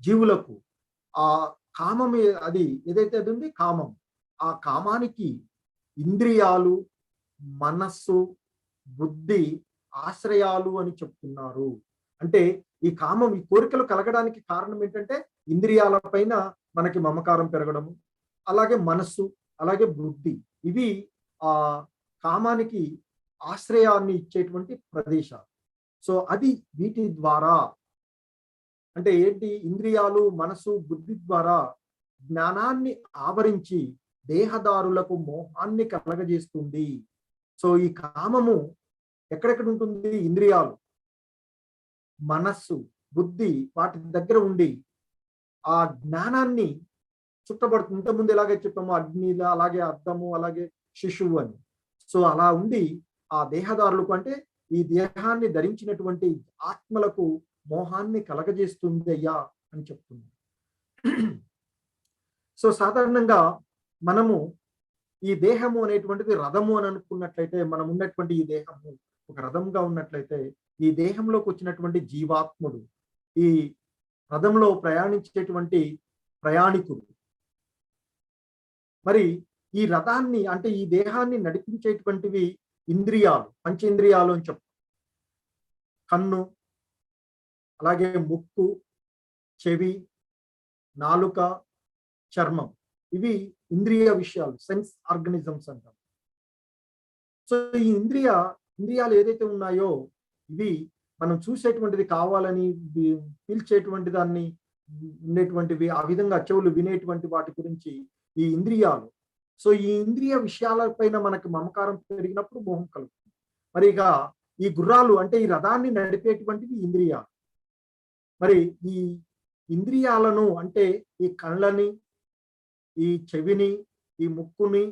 జీవులకు, ఆ కామం అది ఏదైతే అది ఉంది కామం, ఆ కామానికి ఇంద్రియాలు, మనస్సు, బుద్ధి ఆశ్రయాలు అని చెప్తున్నారు. అంటే ఈ కామం, ఈ కోరికలు కలగడానికి కారణం ఏంటంటే ఇంద్రియాల పైన మనకి మమకారం పెరగడము, అలాగే మనస్సు, అలాగే బుద్ధి, ఇవి ఆ కామానికి ఆశ్రయాన్ని ఇచ్చేటువంటి ప్రదేశాలు. సో అది వీటి ద్వారా, అంటే ఏంటి, ఇంద్రియాలు, మనసు, బుద్ధి ద్వారా జ్ఞానాన్ని ఆవరించి దేహదారులకు మోహాన్ని కలగజేస్తుంది. సో ఈ కామము ఎక్కడెక్కడ ఉంటుంది, ఇంద్రియాలు, మనస్సు, బుద్ధి వాటి దగ్గర ఉండి ఆ జ్ఞానాన్ని చుట్టబడుతుంది. ఇంతకుముందు ఎలాగే చెప్పామో అగ్నిలా, అలాగే అద్దము, అలాగే శిశువు అని. సో అలా ఉండి ఆ దేహదారులకు అంటే ఈ దేహాన్ని ధరించినటువంటి ఆత్మలకు మోహాన్ని కలగజేస్తుంది అయ్యా అని చెప్తుంది. సో సాధారణంగా మనము ఈ దేహము అనేటువంటిది రథము అని అనుకున్నట్లయితే, మనం ఉన్నటువంటి ఈ దేహము ఒక రథంగా ఉన్నట్లయితే, ఈ దేహంలోకి వచ్చినటువంటి జీవాత్ముడు ఈ రథంలో ప్రయాణించేటువంటి ప్రయాణికుడు. మరి ఈ రథాన్ని అంటే ఈ దేహాన్ని నడిపించేటువంటివి ఇంద్రియాలు, పంచేంద్రియాలు అని చెప్తాం. కన్ను, అలాగే ముక్కు, చెవి, నాలుక, చర్మం. ఇవి ఇంద్రియ విషయాలు, సెన్స్ ఆర్గనిజమ్స్ అంటాం. సో ఈ ఇంద్రియాలు ఏదైతే ఉన్నాయో ఇవి మనం చూసేటువంటిది కావాలని పీల్చేటువంటి దాన్ని ఉండేటువంటివి, ఆ విధంగా చెవులు వినేటువంటి వాటి గురించి ఈ ఇంద్రియాలు. సో ఈ ఇంద్రియ విషయాలపైన మనకు మమకారం పెరిగినప్పుడు మోహం కలుగుతుంది. మరి ఇక ఈ గుర్రాలు అంటే ఈ రథాన్ని నడిపేటువంటివి ఇంద్రియాలు. మరి ఈ ఇంద్రియాలను అంటే ఈ కళ్ళని, ఈ చెవిని, ఈ ముక్కుని,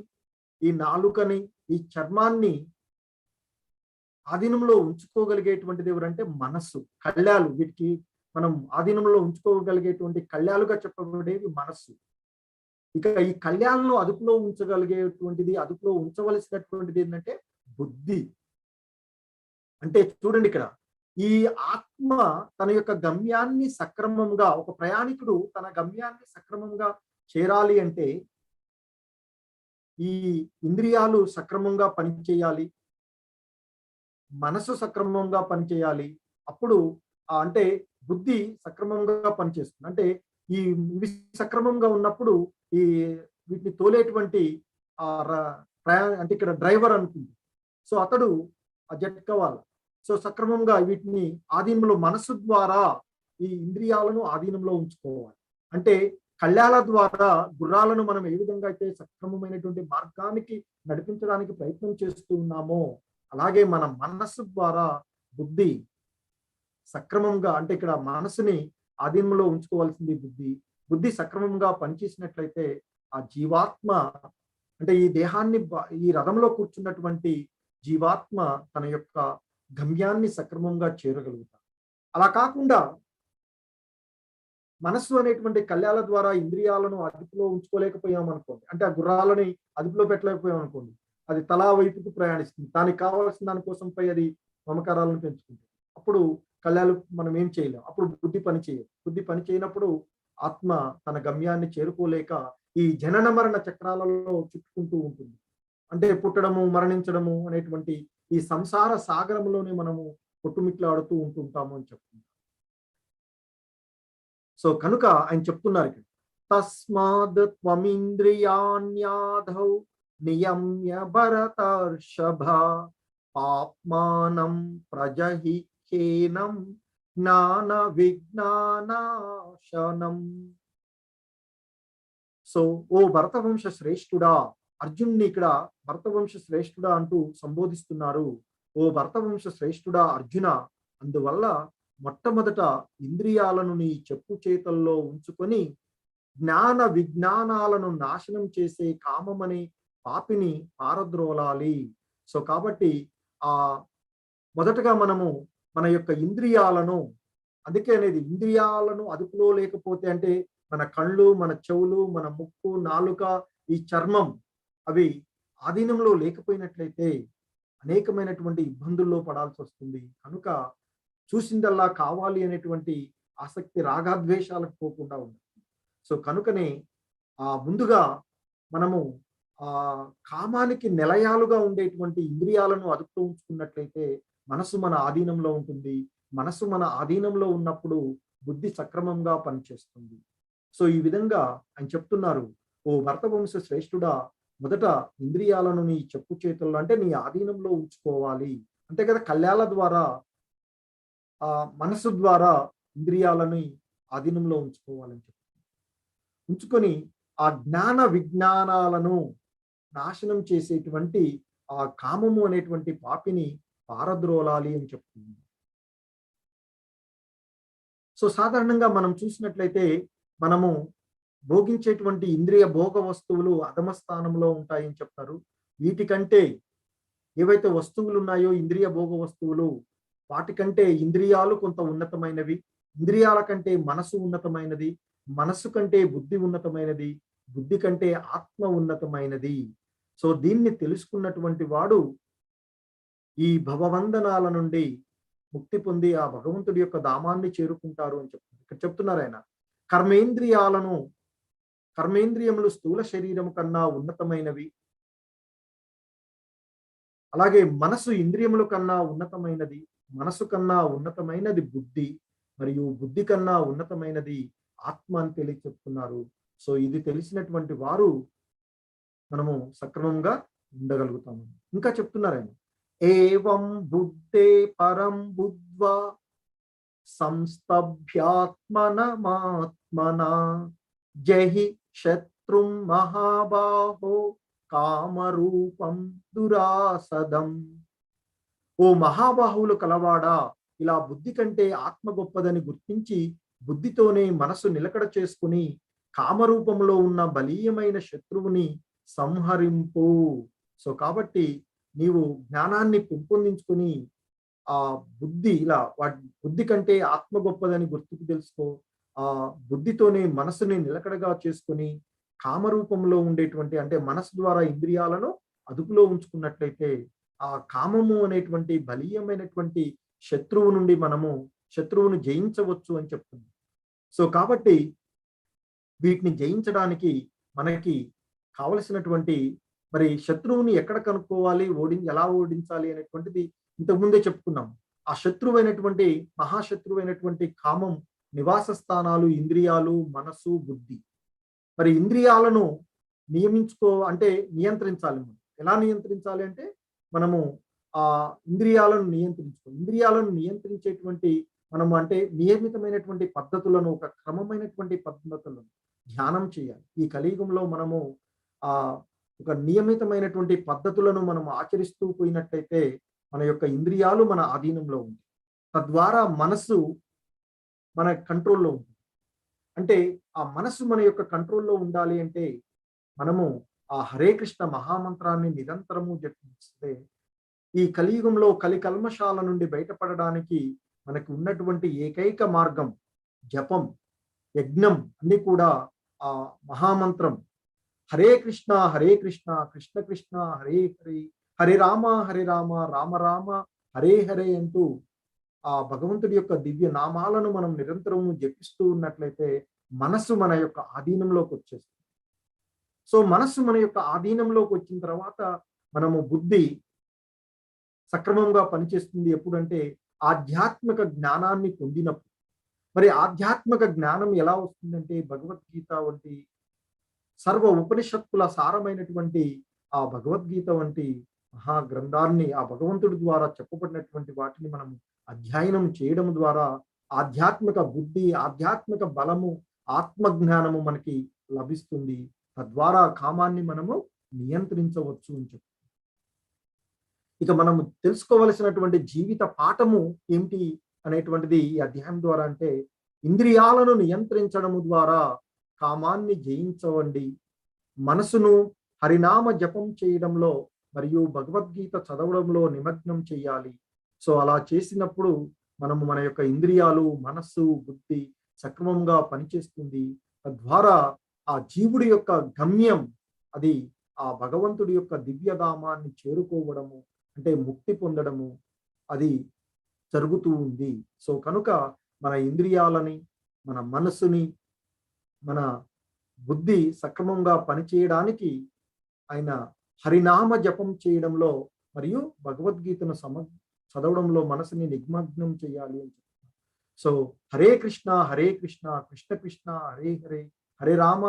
ఈ నాలుకని, ఈ చర్మాన్ని ఆధీనంలో ఉంచుకోగలిగేటువంటిది ఎవరంటే మనస్సు. కళ్యాలు, వీటికి మనం ఆధీనంలో ఉంచుకోగలిగేటువంటి కళ్యాలుగా చెప్పబడేవి మనస్సు. ఇక ఈ కళ్యాలను అదుపులో ఉంచగలిగేటువంటిది, అదుపులో ఉంచవలసినటువంటిది ఏంటంటే బుద్ధి. అంటే చూడండి ఇక్కడ ఈ ఆత్మ తన యొక్క గమ్యాన్ని సక్రమంగా, ఒక ప్రయాణికుడు తన గమ్యాన్ని సక్రమంగా చేరాలి అంటే ఈ ఇంద్రియాలు సక్రమంగా పనిచేయాలి, మనసు సక్రమంగా పనిచేయాలి. అప్పుడు అంటే బుద్ధి సక్రమంగా పనిచేస్తుంది. అంటే ఇవి సక్రమంగా ఉన్నప్పుడు ఈ వీటిని తోలేటువంటి అంటే ఇక్కడ డ్రైవర్ అనుకుంది. సో అతడు ఆ జట్కవాలి. సో సక్రమంగా వీటిని ఆధీనంలో మనసు ద్వారా ఈ ఇంద్రియాలను ఆధీనంలో ఉంచుకోవాలి. అంటే కళ్యాల ద్వారా గుర్రాలను మనం ఏ విధంగా అయితే సక్రమమైనటువంటి మార్గానికి నడిపించడానికి ప్రయత్నం చేస్తూ ఉన్నామో, అలాగే మన మనస్సు ద్వారా బుద్ధి సక్రమంగా, అంటే ఇక్కడ మనసుని ఆధీనంలో ఉంచుకోవాల్సింది బుద్ధి సక్రమంగా పనిచేసినట్లయితే ఆ జీవాత్మ అంటే ఈ దేహాన్ని, ఈ రథంలో కూర్చున్నటువంటి జీవాత్మ తన యొక్క గమ్యాన్ని సక్రమంగా చేరగలుగుతారు. అలా కాకుండా మనస్సు అనేటువంటి కళ్యాల ద్వారా ఇంద్రియాలను అదుపులో ఉంచుకోలేకపోయాం అనుకోండి, అంటే ఆ గుర్రాలని అదుపులో పెట్టలేకపోయాం అనుకోండి, అది తలా వైపుకు ప్రయాణిస్తుంది. దానికి కావాల్సిన దానికోసం పోయి అది మమకారాలను పెంచుకుంటుంది. అప్పుడు కళ్యాలు మనం ఏం చేయలేం. అప్పుడు బుద్ధి పని చేయదు. బుద్ధి పని చేయనప్పుడు ఆత్మ తన గమ్యాన్ని చేరుకోలేక ఈ జనన మరణ చక్రాలలో చుట్టుకుంటూ ఉంటుంది. అంటే పుట్టడము, మరణించడము అనేటువంటి ఈ సంసార సాగరంలోనే మనము కొట్టుమిట్లాడుతూ ఉంటుంటాము అని చెప్తున్నారు. సో కనుక ఆయన చెప్తున్నారు ఇక్కడ, తస్మాద్ త్వమింద్రియాణ్యాధౌ నియమ్య భరతర్షభ పాప్మానం ప్రజహి ఖేనం జ్ఞాన విజ్ఞానాశనం. సో ఓ భరతవంశ శ్రేష్ఠుడా, అర్జున్ని ఇక్కడ భరతవంశ శ్రేష్ఠుడా అంటూ సంబోధిస్తున్నారు. ఓ భరతవంశ శ్రేష్ఠుడా అర్జున, అందువల్ల మొట్టమొదట ఇంద్రియాలను నీ చెప్పు చేతల్లో ఉంచుకొని జ్ఞాన విజ్ఞానాలను నాశనం చేసే కామమనే పాపిని పారద్రోలాలి. సో కాబట్టి మొదటగా మనము మన యొక్క ఇంద్రియాలను, అందుకే అనేది ఇంద్రియాలను అదుపులో లేకపోతే, అంటే మన కళ్ళు, మన చెవులు, మన ముక్కు, నాలుక, ఈ చర్మం అవి ఆధీనంలో లేకపోయినట్లయితే అనేకమైనటువంటి ఇబ్బందుల్లో పడాల్సి వస్తుంది. కనుక చూసిందల్లా కావాలి అనేటువంటి ఆసక్తి, రాగద్వేషాలకు పోకుండా ఉండాలి. సో కనుకనే ముందుగా మనము కామానికి నిలయాలుగా ఉండేటువంటి ఇంద్రియాలను అదుపులో ఉంచుకున్నట్లయితే మనసు మన ఆధీనంలో ఉంటుంది. మనసు మన ఆధీనంలో ఉన్నప్పుడు బుద్ధి సక్రమంగా పనిచేస్తుంది. సో ఈ విధంగా ఆయన చెప్తున్నారు, ఓ భరతవంశ శ్రేష్ఠుడా, మొదట ఇంద్రియాలను నీ చెప్పు చేతుల్లో, అంటే నీ ఆధీనంలో ఉంచుకోవాలి. అంతే కదా, కళ్యాల ద్వారా మనసు ద్వారా ఇంద్రియాలని ఆధీనంలో ఉంచుకోవాలని చెప్తున్నారు. ఉంచుకొని ఆ జ్ఞాన విజ్ఞానాలను నాశనం చేసేటువంటి ఆ కామము అనేటువంటి పాపిని పారద్రోలాలి అని చెప్తుంది. సో సాధారణంగా మనం చూసినట్లయితే మనము భోగించేటువంటి ఇంద్రియ భోగ వస్తువులు అధమ స్థానంలో ఉంటాయని చెప్తారు. వీటికంటే ఏవైతే వస్తువులు ఉన్నాయో ఇంద్రియ భోగ వస్తువులు, వాటికంటే ఇంద్రియాలు కొంత ఉన్నతమైనవి. ఇంద్రియాల కంటే మనసు ఉన్నతమైనది. మనస్సు కంటే బుద్ధి ఉన్నతమైనది. బుద్ధి కంటే ఆత్మ ఉన్నతమైనది. సో దీన్ని తెలుసుకున్నటువంటి వాడు ఈ భవబంధనాల నుండి ముక్తి పొంది ఆ భగవంతుడి యొక్క ధామాన్ని చేరుకుంటారు అని చెప్తున్నారు. ఇక్కడ చెప్తున్నారు ఆయన, కర్మేంద్రియాలను కర్మేంద్రియములు స్థూల శరీరము కన్నా ఉన్నతమైనవి. అలాగే మనసు ఇంద్రియముల కన్నా ఉన్నతమైనది. మనసు కన్నా ఉన్నతమైనది బుద్ధి, మరియు బుద్ధి కన్నా ఉన్నతమైనది ఆత్మ అని చెప్తున్నారు. సో ఇది తెలిసినటువంటి వారు మనము సక్రమంగా ఉండగలుగుతాము. ఇంకా చెప్తున్నారు ఆయన, ఏవం బుద్ధే పరం బుద్ధ్వా సంస్తభ్యాత్మనమాత్మనా జహి శత్రుం మహాబాహో కామరూపం దురాసదం. ఓ మహాబాహువులు కలవాడా, ఇలా బుద్ధి కంటే ఆత్మ గొప్పదని గుర్తించి బుద్ధితోనే మనసు నిలకడ చేసుకుని కామరూపంలో ఉన్న బలీయమైన శత్రువుని సంహరింపు. సో కాబట్టి నీవు జ్ఞానాన్ని పెంపొందించుకొని ఆ బుద్ధి కంటే ఆత్మ గొప్పదని గుర్తుకు తెలుసుకో. ఆ బుద్ధితోనే మనసుని నిలకడగా చేసుకొని కామరూపంలో ఉండేటువంటి, అంటే మనసు ద్వారా ఇంద్రియాలను అదుపులో ఉంచుకున్నట్లయితే ఆ కామము అనేటువంటి బలీయమైనటువంటి శత్రువును జయించవచ్చు అని చెప్తుంది. సో కాబట్టి వీటిని జయించడానికి మనకి కావలసినటువంటి మరి శత్రువుని ఎక్కడ కనుక్కోవాలి, ఎలా ఓడించాలి అనేటువంటిది ఇంతకుముందే చెప్పుకున్నాం. ఆ శత్రువైనటువంటి మహాశత్రువైనటువంటి కామం నివాస స్థానాలు ఇంద్రియాలు, మనసు, బుద్ధి. మరి ఇంద్రియాలను నియంత్రించాలి. మనం ఎలా నియంత్రించాలి అంటే మనము ఆ ఇంద్రియాలను నియంత్రించేటువంటి నియమితమైనటువంటి పద్ధతులను, ఒక క్రమమైనటువంటి పద్ధతులను ధ్యానం చేయాలి. ఈ కలియుగంలో మనము ఒక నియమితమైనటువంటి పద్ధతులను మనం ఆచరిస్తూ పోయినట్లయితే మన యొక్క ఇంద్రియాలు మన ఆధీనంలో ఉంటాయి. తద్వారా మనసు మన కంట్రోల్లో ఉంటుంది. అంటే ఆ మనసు మన యొక్క కంట్రోల్లో ఉండాలి అంటే మనము ఆ హరే కృష్ణ మహామంత్రాన్ని నిరంతరము జపిస్తే ఈ కలియుగంలో కల్మషాల నుండి బయటపడడానికి మనకు ఉన్నటువంటి ఏకైక మార్గం జపం, యజ్ఞం అన్ని కూడా ఆ మహామంత్రం హరే కృష్ణ కృష్ణ కృష్ణ హరే హరే, హరే రామ రామ రామ హరే హరే అంటూ ఆ భగవంతుడి యొక్క దివ్య నామాలను మనం నిరంతరము జపిస్తూ ఉన్నట్లయితే మనస్సు మన యొక్క ఆధీనంలోకి వచ్చేస్తుంది. సో మనస్సు మన యొక్క ఆధీనంలోకి వచ్చిన తర్వాత మనము బుద్ధి సక్రమంగా పనిచేస్తుంది. ఎప్పుడంటే ఆధ్యాత్మిక జ్ఞానాన్ని పొందినప్పుడు. మరి ఆధ్యాత్మిక జ్ఞానం ఎలా వస్తుందంటే భగవద్గీత వంటి సర్వ ఉపనిషత్తుల సారమైనటువంటి ఆ భగవద్గీత వంటి మహా గ్రంథాన్ని ఆ భగవంతుడి ద్వారా చెప్పబడినటువంటి వాటిని మనం అధ్యయనం చేయడం ద్వారా ఆధ్యాత్మిక బుద్ధి, ఆధ్యాత్మిక బలము, ఆత్మజ్ఞానము మనకి లభిస్తుంది. తద్వారా కామాన్ని మనము నియంత్రించవచ్చు అని చెప్పి ఇక మనము తెలుసుకోవలసినటువంటి జీవిత పాఠము ఏమిటి అనేటువంటిది ఈ అధ్యాయం ద్వారా అంటే, ఇంద్రియాలను నియంత్రించడము ద్వారా కామాన్ని జయించవండి. మనసును హరినామ జపం చేయడంలో మరియు భగవద్గీత చదవడంలో నిమగ్నం చేయాలి. సో అలా చేసినప్పుడు మనము మన యొక్క ఇంద్రియాలు, మనస్సు, బుద్ధి సక్రమంగా పనిచేస్తుంది. తద్వారా ఆ జీవుడి యొక్క గమ్యం అది ఆ భగవంతుడి యొక్క దివ్యధామాన్ని చేరుకోవడము, అంటే ముక్తి పొందడము అది జరుగుతూ ఉంది. సో కనుక మన ఇంద్రియాలని, మన మనసుని, మన బుద్ధి సక్రమంగా పనిచేయడానికి ఆయన హరినామ జపం చేయడంలో మరియు భగవద్గీతను చదవడంలో మనసుని నిమగ్నం చేయాలి అని చెప్తున్నారు. సో హరే కృష్ణ కృష్ణ కృష్ణ హరే హరే, హరే రామ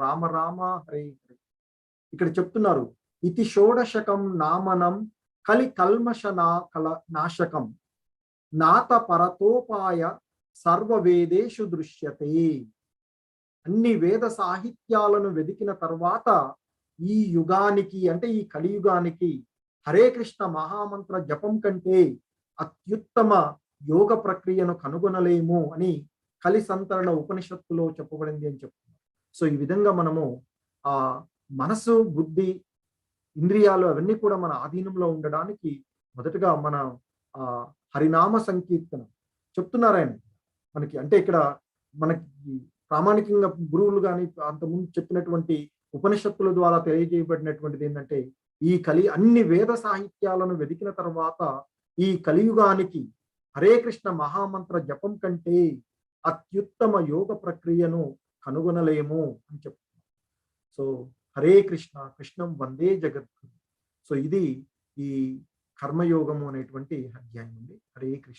రామ రామ హరే హరే. ఇక్కడ చెప్తున్నారు, ఇతి షోడశకం నామనం కలి కల్మష నాశకం నాత పరతోపాయ సర్వ వేదేషు దృశ్యతే. అన్ని వేద సాహిత్యాలను వెదికిన తర్వాత ఈ యుగానికి, అంటే ఈ కలియుగానికి హరే కృష్ణ మహామంత్ర జపం కంటే అత్యుత్తమ యోగ ప్రక్రియను కనుగొనలేము అని కలి సంతరణ ఉపనిషత్తులో చెప్పబడింది అని చెప్తున్నారు. సో ఈ విధంగా మనము ఆ మనసు, బుద్ధి, ఇంద్రియాలు అవన్నీ కూడా మన ఆధీనంలో ఉండడానికి మొదటగా మన హరినామ సంకీర్తన చెప్తున్నారాయన మనకి. అంటే ఇక్కడ మనకి ప్రామాణికంగా గురువులు గాని అంతకుముందు చెప్పినటువంటి ఉపనిషత్తుల ద్వారా తెలియజేయబడినటువంటిది ఏంటంటే, ఈ అన్ని వేద సాహిత్యాలను వెదికిన తర్వాత ఈ కలియుగానికి హరే కృష్ణ మహామంత్ర జపం కంటే అత్యుత్తమ యోగ ప్రక్రియను కనుగొనలేము అని చెప్తున్నారు. సో హరే కృష్ణ కృష్ణం వందే జగద్గురు. సో ఇది ఈ కర్మయోగము అనేటువంటి అధ్యాయం ఉంది. హరే కృష్ణ.